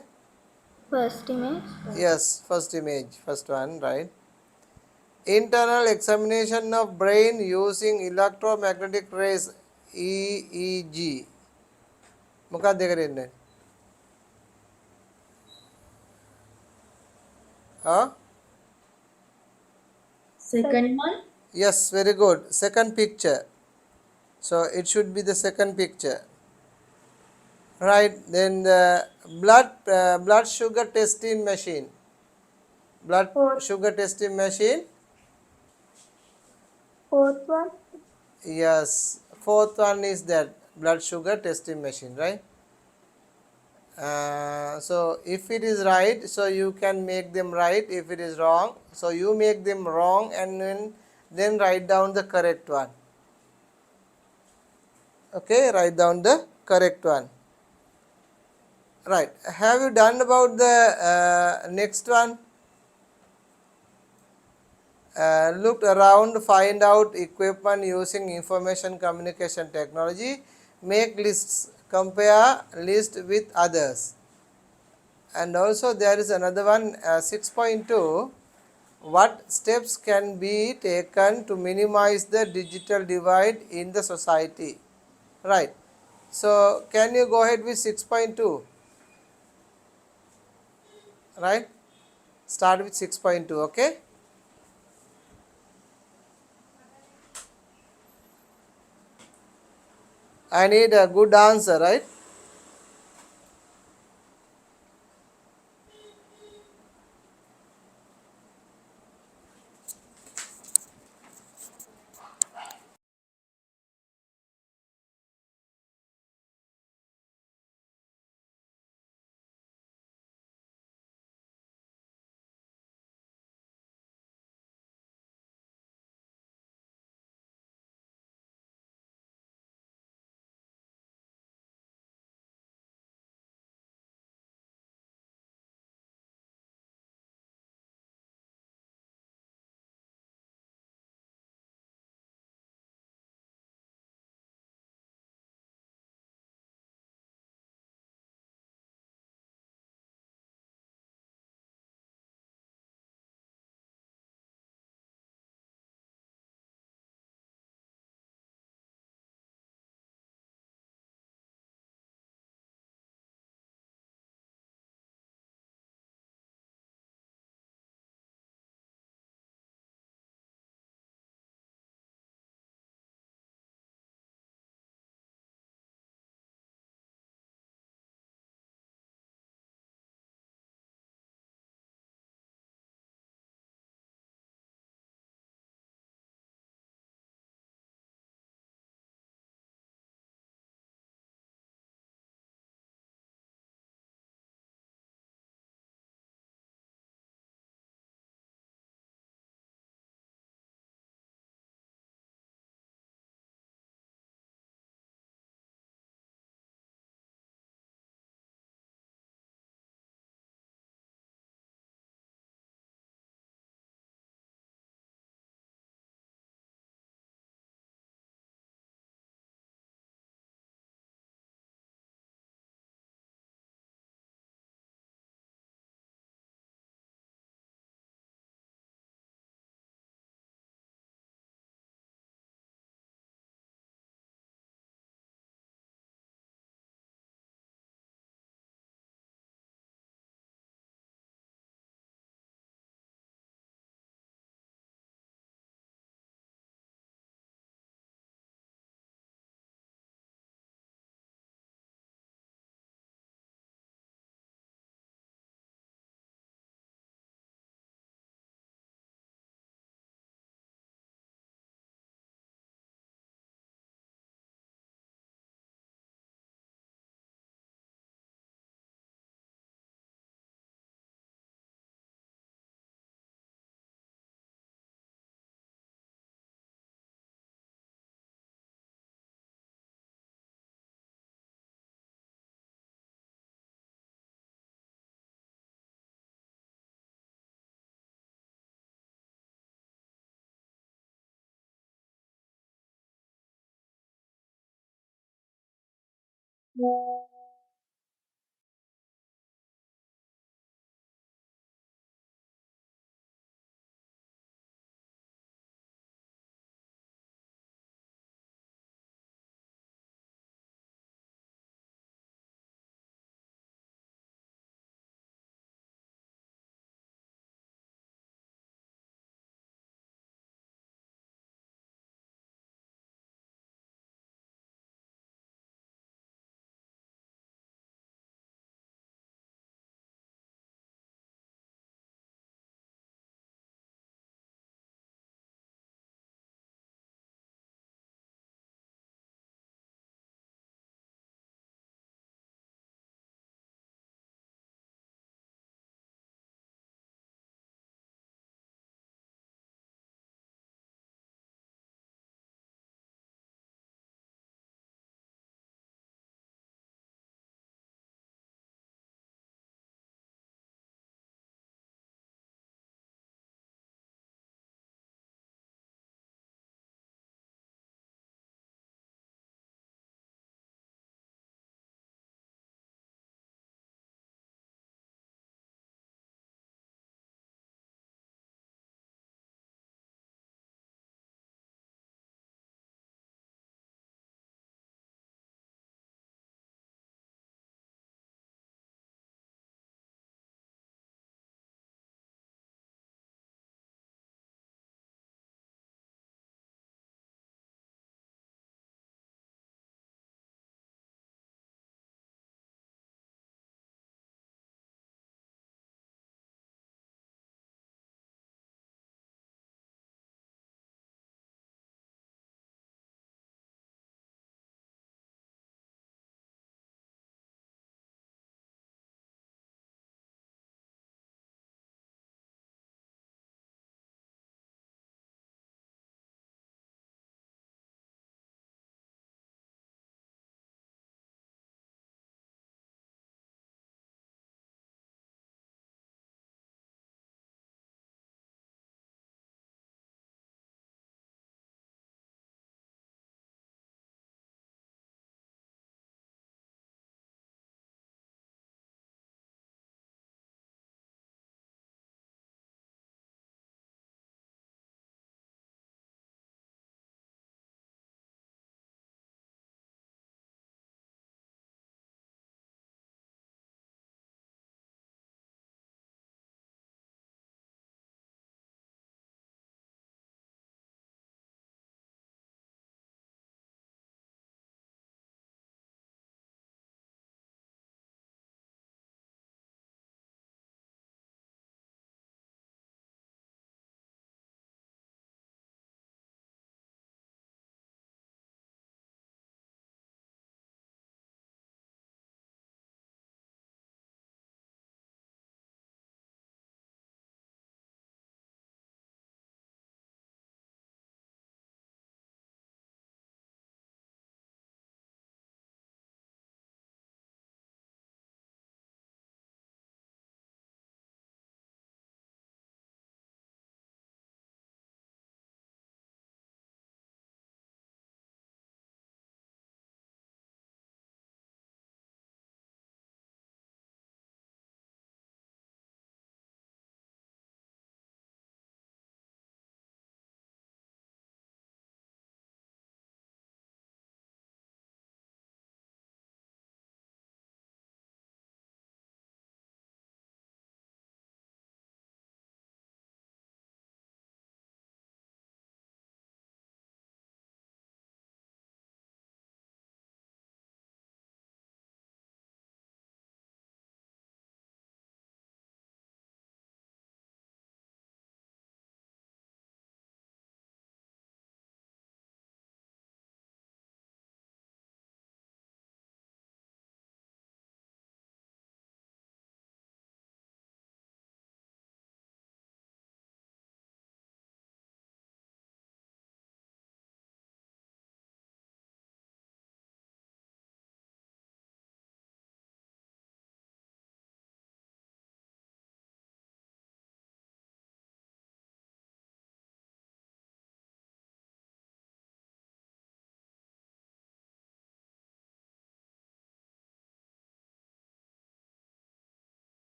First image. Yes, first image. First one, right. Internal examination of brain using electromagnetic rays EEG. මොකක්ද දෙක දෙන්නේ? ආ? Second one. Yes, very good. Second picture. So it should be the second picture. Right. Then the blood sugar testing machine. Blood Fourth, sugar testing machine. fourth one. Yes. Fourth one is that blood sugar testing machine, right? So if it is right, so you can make them right. If it is wrong, so you make them wrong and then write down the correct one. Okay, write down the correct one. Right. Have you done about the next one? Looked around, find out equipment using information communication technology, make lists, compare list with others. And also there is another one, 6.2, what steps can be taken to minimize the digital divide in the society? Right. So can you go ahead with 6.2? Right. Start with 6.2, okay? I need a good answer, right?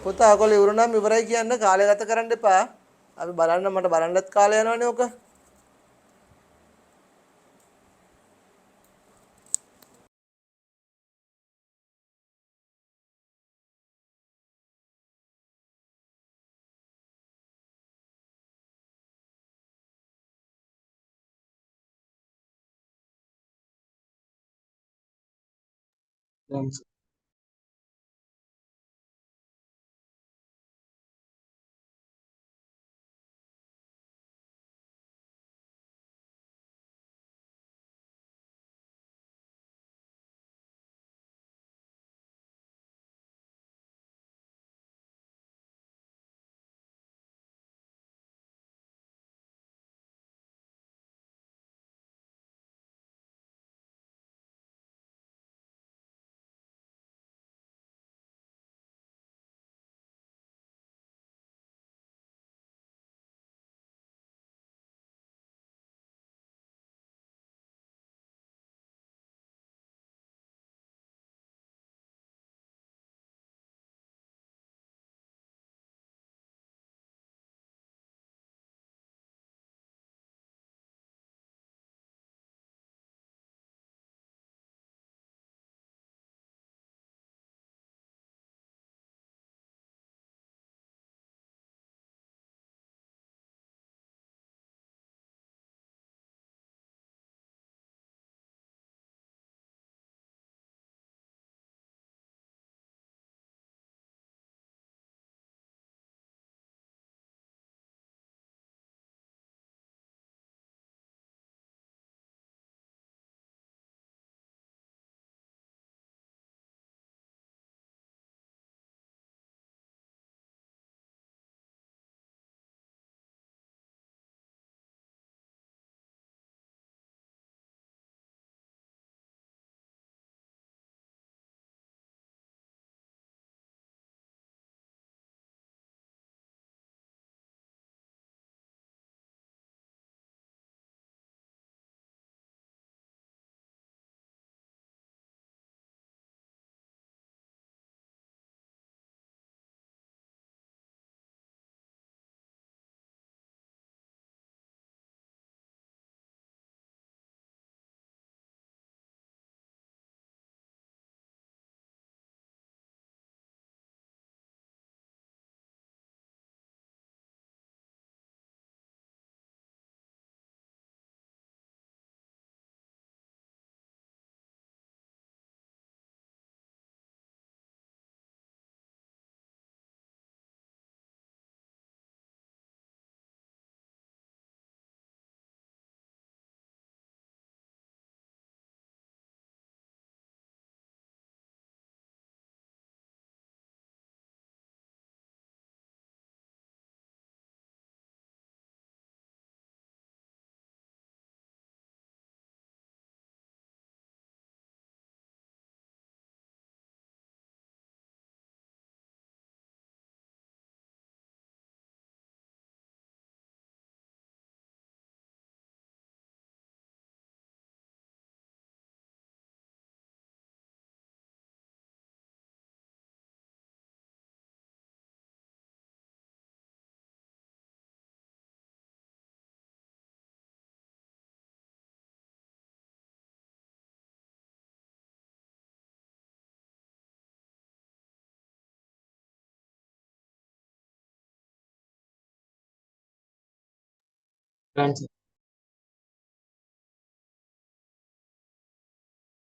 පුතා ඔයගොල්ලෝ ඉවරුනම් ඉවරයි කියන්න කාලය ගත කරන්න එපා. අපි බලන්න මට බලන්නත් කාලය යනවනේ ඔක.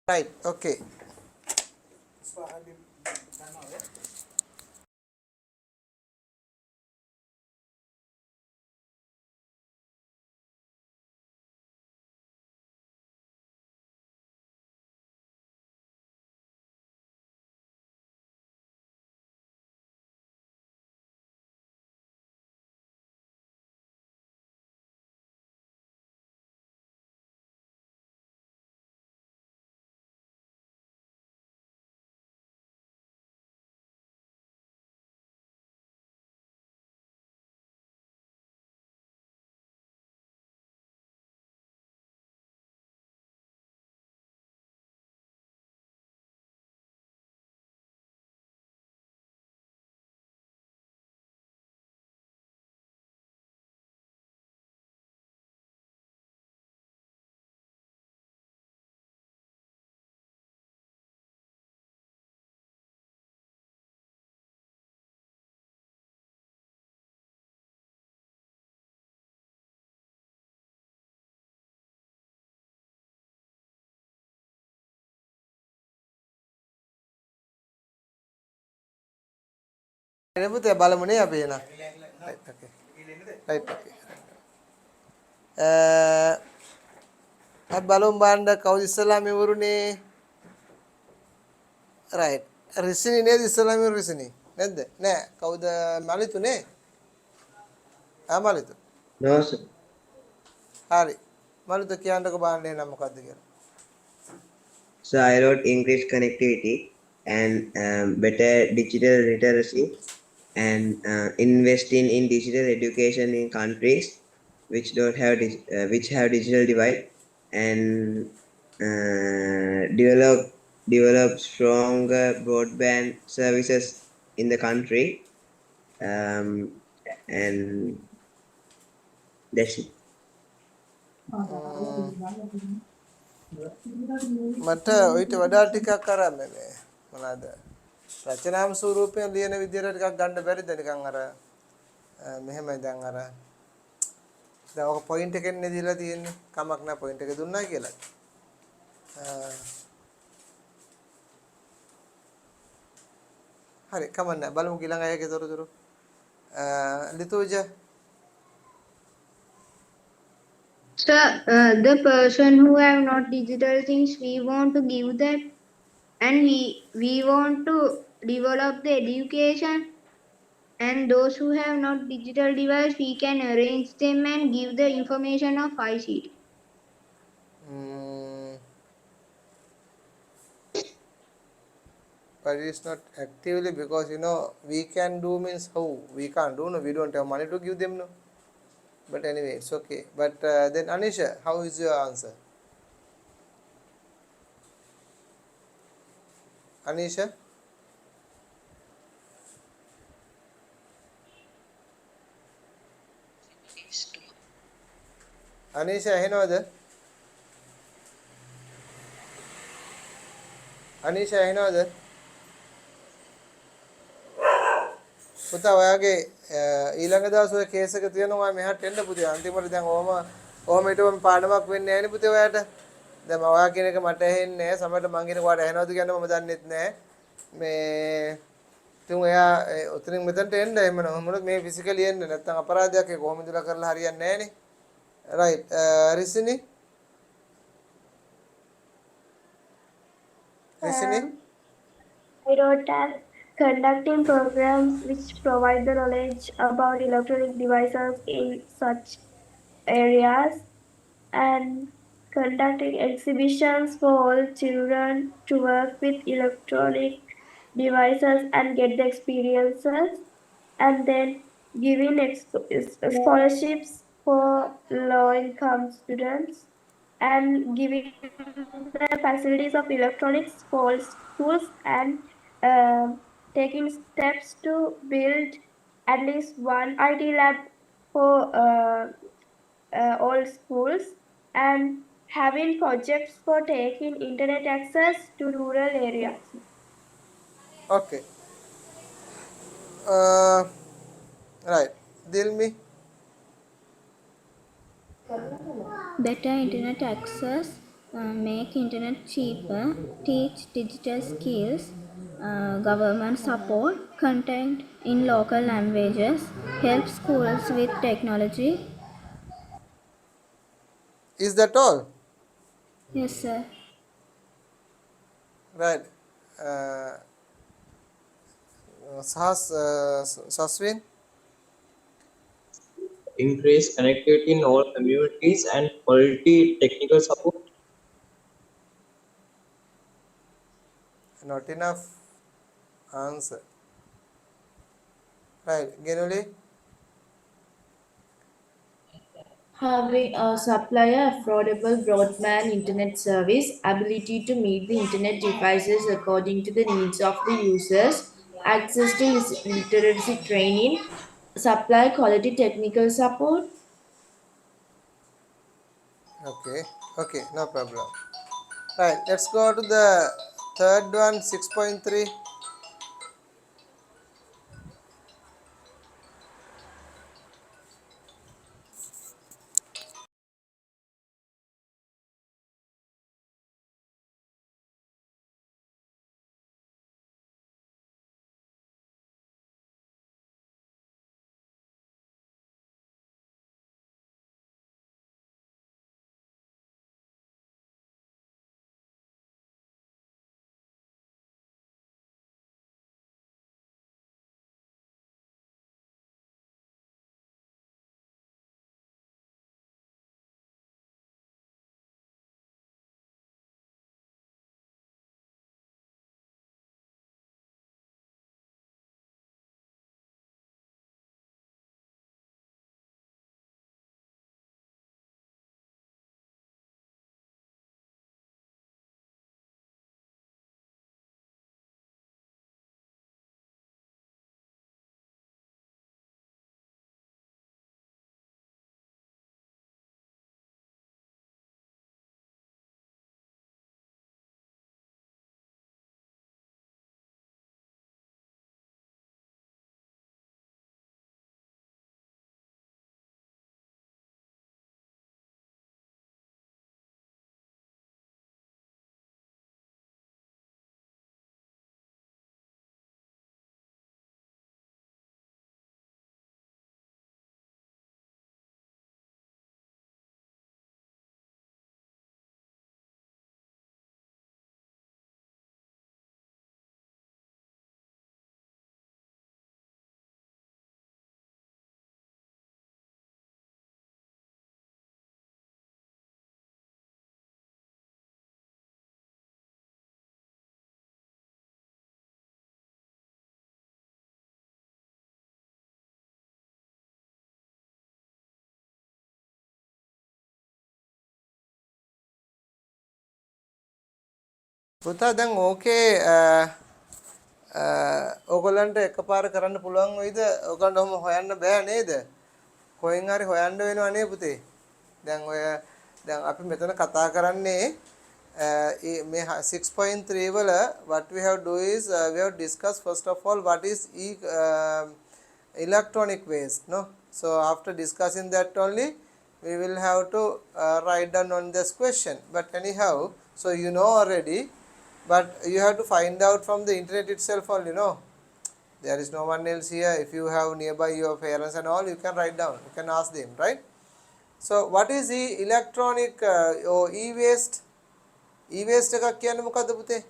Right. Okay. එන පුතේ බලමුනේ අපි එන. right okay. right okay. අපි බලමු බලන්න කවුද ඉස්සලාම ඉවරුනේ. right. රිසිනි නේද ඉස්සලාම ඉවරු රිසිනි. නැද්ද? නෑ. කවුද මලිතුනේ? මලිතු. No, sir. හරි. මලිතු කියන්නකෝ බලන්න එහෙනම් මොකද්ද කියලා. So I wrote increased connectivity and better digital literacy and investing in digital education in countries which don't have which have digital divide and develop stronger broadband services in the country and that's it. මට ඔයිට වඩා ටිකක් අර මේ මොනවාද රචනාම් ස්වරූපයෙන් ලියන විදියට ටිකක් ගන්න බැරිද නිකන් අර මෙහෙමයි දැන් අර දැන් ඔක පොයින්ට් එකෙන්නේ දීලා තියෙන්නේ කමක් නැහැ පොයින්ට් එක දුන්නා කියලා හරි කමක් නැහැ බලමු ඊළඟ අයගේ තොරතුරු ලිතුජ Sir, the person who have not digital things, we want to give that, and we want to develop the education. And those who have not digital device, we can arrange them and give the information of ICT. But it's not actively because we can do means how we can't do no we don't have money to give them no but anyway it's okay but then Anisha how is your answer Anisha Anisha ඇහෙනවද Anisha ඇහෙනවද පුතා ඔයාගේ ඊළඟ දවස් ඔය case එක තියෙනවා මෙහාට එන්න පුතේ අන්තිමට දැන් ඔහම හිටවම පාඩමක් වෙන්නේ නැහැ නේ පුතේ ඔයාට දැන් මම ඔයා කියන එක මට ඇහෙන්නේ නැහැ සමහරට මං කියන ඔයාට ඇහෙනවද කියන්නේ මම දන්නෙත් නැහැ මේ තුන් එයා උතරින් මෙතනට එන්න එහෙම නෝමලු මේ ෆිසිකලි එන්න නැත්නම් අපරාධයක් ඒක කොහොමද ඉඳලා කරලා හරියන්නේ නැහැ නේ right රිසිනි රිසිනි I wrote as conducting programs which provide the knowledge about electronic devices in such areas and conducting exhibitions for all children to work with electronic devices and get the experiences and then giving scholarships for low income students and giving the facilities of electronics for schools and taking steps to build at least one IT lab for all schools and having projects for taking internet access to rural areas. okay right Dilmi Better internet access, make internet cheaper, teach digital skills, government support, content in local languages, help schools with technology. is that all Yes, sir. right Saswin Increase connectivity in all communities and quality technical support. not enough answer right Genuli Having a supply affordable broadband internet service, ability to meet the internet devices according to the needs of the users, access to literacy training, supply quality technical support. okay okay no problem right let's go to the third one 6.3 පුතා දැන් ඕකේ ඕගොල්ලන්ට එකපාර කරන්න පුළුවන් වෙයිද? ඕගොල්ලන්ට ඔහොම හොයන්න බෑ නේද? කොහෙන් හරි හොයන්න වෙනවා නේ පුතේ. දැන් ඔය දැන් අපි මෙතන කතා කරන්නේ මේ 6.3 වල what we have do is we have discussed first of all what is electronic waste, no? So after discussing that only we will have to write down on this question. But anyhow, so you know already, but you have to find out from the internet itself only, no? There is no one else here. If you have nearby your parents and all, you can write down, you can ask them, right? So what is the electronic or e-waste? E-waste එකක් කියන්නේ මොකද්ද පුතේ?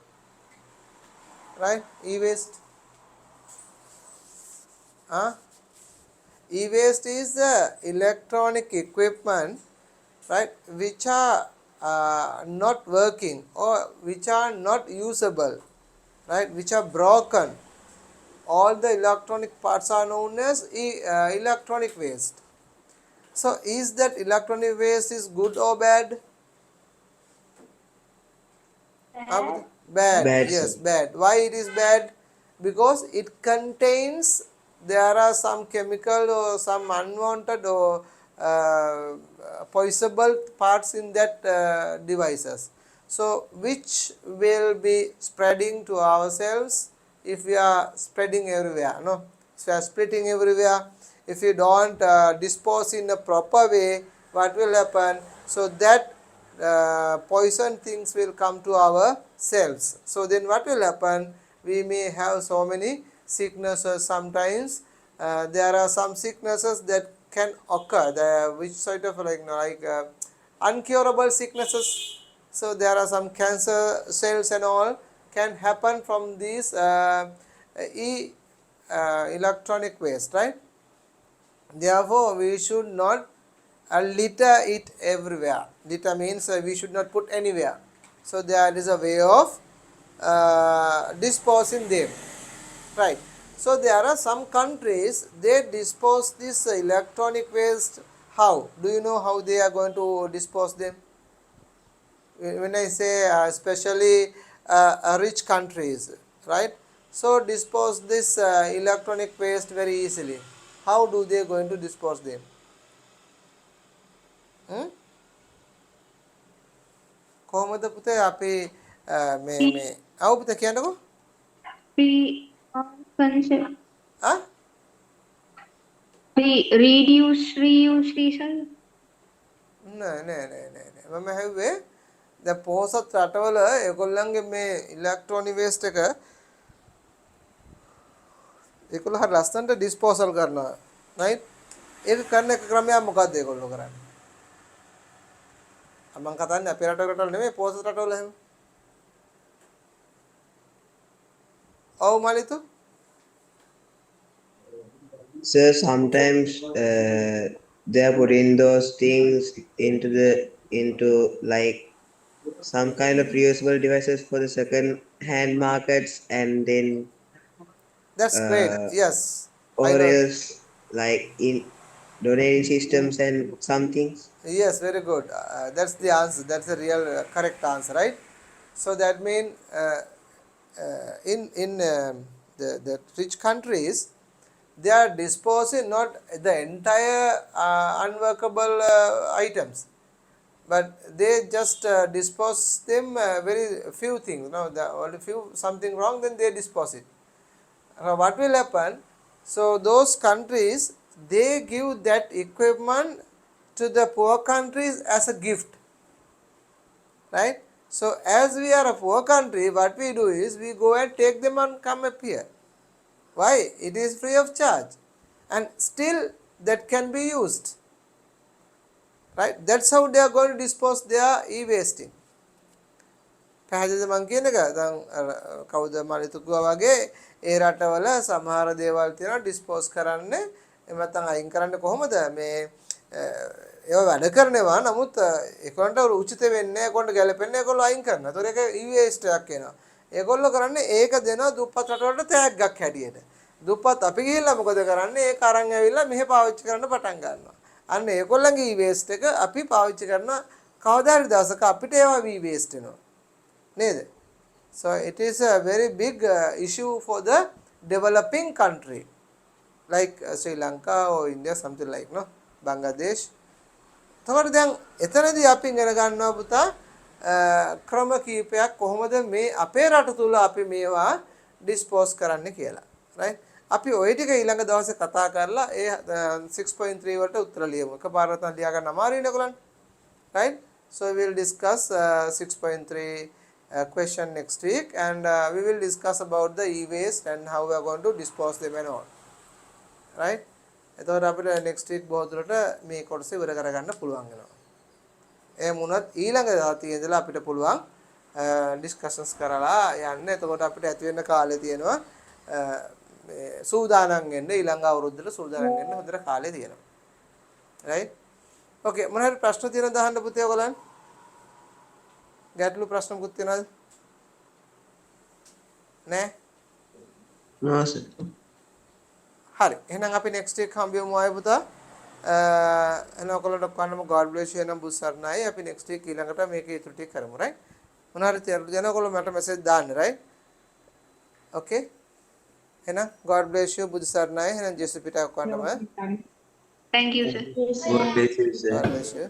Right? E-waste. Huh? E-waste is the electronic equipment, right, which are not working or which are not usable, right, which are broken. All the electronic parts are known as electronic waste. So is that electronic waste is good or bad? Bad. Bad, Yes, sir. bad. Why it is bad? Because it contains, there are some chemical or some unwanted or poisonable parts in that devices, so which will be spreading to ourselves if we are spreading everywhere, no? If we are splitting everywhere, if you don't dispose in a proper way, what will happen? So that poison things will come to our cells. So then what will happen? We may have so many sicknesses sometimes. There are some sicknesses that can occur, which sort of like uncurable sicknesses. So there are some cancer cells and all can happen from these electronic waste, right? Therefore, we should not litter it everywhere. Litter means we should not put anywhere. So there is a way of disposing them, right? So there are some countries, they dispose this electronic waste. How? Do you know how they are going to dispose them? When I say especially rich countries, right? So dispose this electronic waste very easily. How do they going to dispose them? කොහොමද පුතේ අපි මේ ආව පුතේ කියන්නකෝ. concept. ආ Reduce, reuse, recycle. නෑ මම හැව්වේ දැන් පොහොසත් රටවල ඒගොල්ලන්ගේ මේ ඉලෙක්ට්‍රොනික වේස්ට් එක ඒගොල්ලෝ හරි ලස්සනට ඩිස්පෝසල් කරනවා, right? ඒක කරන එක ක්‍රමයක් මොකක්ද ඒගොල්ලෝ කරන්නේ? මම කතාන්නේ අපේ රටවල නෙමෙයි, පොහොසත් රටවල එහෙම. ඔව් මලිතු. Sir, sometimes they are putting those things into like some kind of reusable devices for the second hand markets, and then That's great. Yes, I or know. else like in donating systems and some things. Yes, very good. That's the answer. That's the real correct answer, right? So that means in the rich countries, they are disposing not the entire unworkable items, but they just dispose them very few things. No, the only few something wrong, then they dispose it. What will happen? So those countries, they give that equipment to the poor countries as a gift, right? So as we are a poor country, what we do is we go and take them and come up here. Why? It is free of charge, and still that can be used, right? That's how they are going to dispose their e-wasting. පැහැදිලිද මං කියන එක? දැන් කවුද මලිතු කිව්වා වගේ ඒ රටවල සමහර දේවල් තියෙනවා ඩිස්පෝස් කරන්න, එහෙම නැත්නම් අයින් කරන්න කොහොමද මේ ඒව වැඩ කරනවා. නමුත් ඒගොල්ලන්ට උචිත වෙන්නේ නැහැ, ඒගොල්ලන්ට ගැලපෙන්නේ නැහැ, ඒගොල්ලෝ අයින් කරනවා. ඒතකොට ඒක e-waste එකක් වෙනවා. ඒගොල්ලෝ කරන්නේ ඒක දෙනවා දුප්පත් රටවලට තෑග්ගක් හැටියට. දුප්පත් අපි ගිහිල්ලා මොකද කරන්නේ? ඒක අරන් ඇවිල්ලා මෙහෙ පාවිච්චි කරන්න පටන් ගන්නවා. අන්න ඒගොල්ලන්ගේ e-waste එක අපි පාවිච්චි කරන කවදා හරි දවසක අපිට ඒවා e-waste වෙනවා. නේද? So it is a very big issue for the developing country like Sri Lanka or India, something like no Bangladesh. එතකොට දැන් එතනදී අපි ඉගෙන ගන්නවා පුතා ක්‍රම කීපයක් කොහොමද මේ අපේ රට තුල අපි මේවා ඩිස්පෝස් කරන්න කියලා. right? අපි ওই ටික ඊළඟ දවසේ කතා කරලා ඒ 6.3 වලට උත්තර ලියමු. එකපාරට ලියා ගන්න අමාරුයි නේ ඔයගොල්ලන්. right? So we will discuss 6.3 question next week, and we will discuss about the e-waste and how we are going to dispose them and all. right? එතකොට අපිට next week බොහෝ දුරට මේ කොටස ඉවර කරගන්න පුළුවන් වෙනවා. එහෙම වුණත් ඊළඟ දවසේ ඉඳලා අපිට පුළුවන් ඩිස්කෂන්ස් කරලා යන්න. එතකොට අපිට ඇති වෙන කාලේ තියෙනවා මේ සූදානම් වෙන්න ඊළඟ අවුරුද්දට සූදානම් වෙන්න හොඳට කාලේ තියෙනවා. right? okay මොන හරි ප්‍රශ්න තියෙනවද අහන්න පුතේ ඔයගලන්? ගැටලු ප්‍රශ්න මොකුත් තියෙනවද? නෑ? No, sir. හරි. එහෙනම් අපි next week හම්බෙමු ආයෙ පුතා. එහෙනම් ඔයගොල්ලන්ට ඔක්කොම God bless you එනම් බුස්සර්ණයි. අපි next week ඊළඟට මේක ඉතුරු ටික කරමු. right? මොන හරි තේරුම් ගන්න ඔයගොල්ලෝ මට message දාන්න. right? okay? එහෙනම් God bless you බුස්සර්ණයි. එහෙනම් ජේසු පිටා ඔක්කොන්ටම. Thank you, sir. God bless you, sir. God bless you.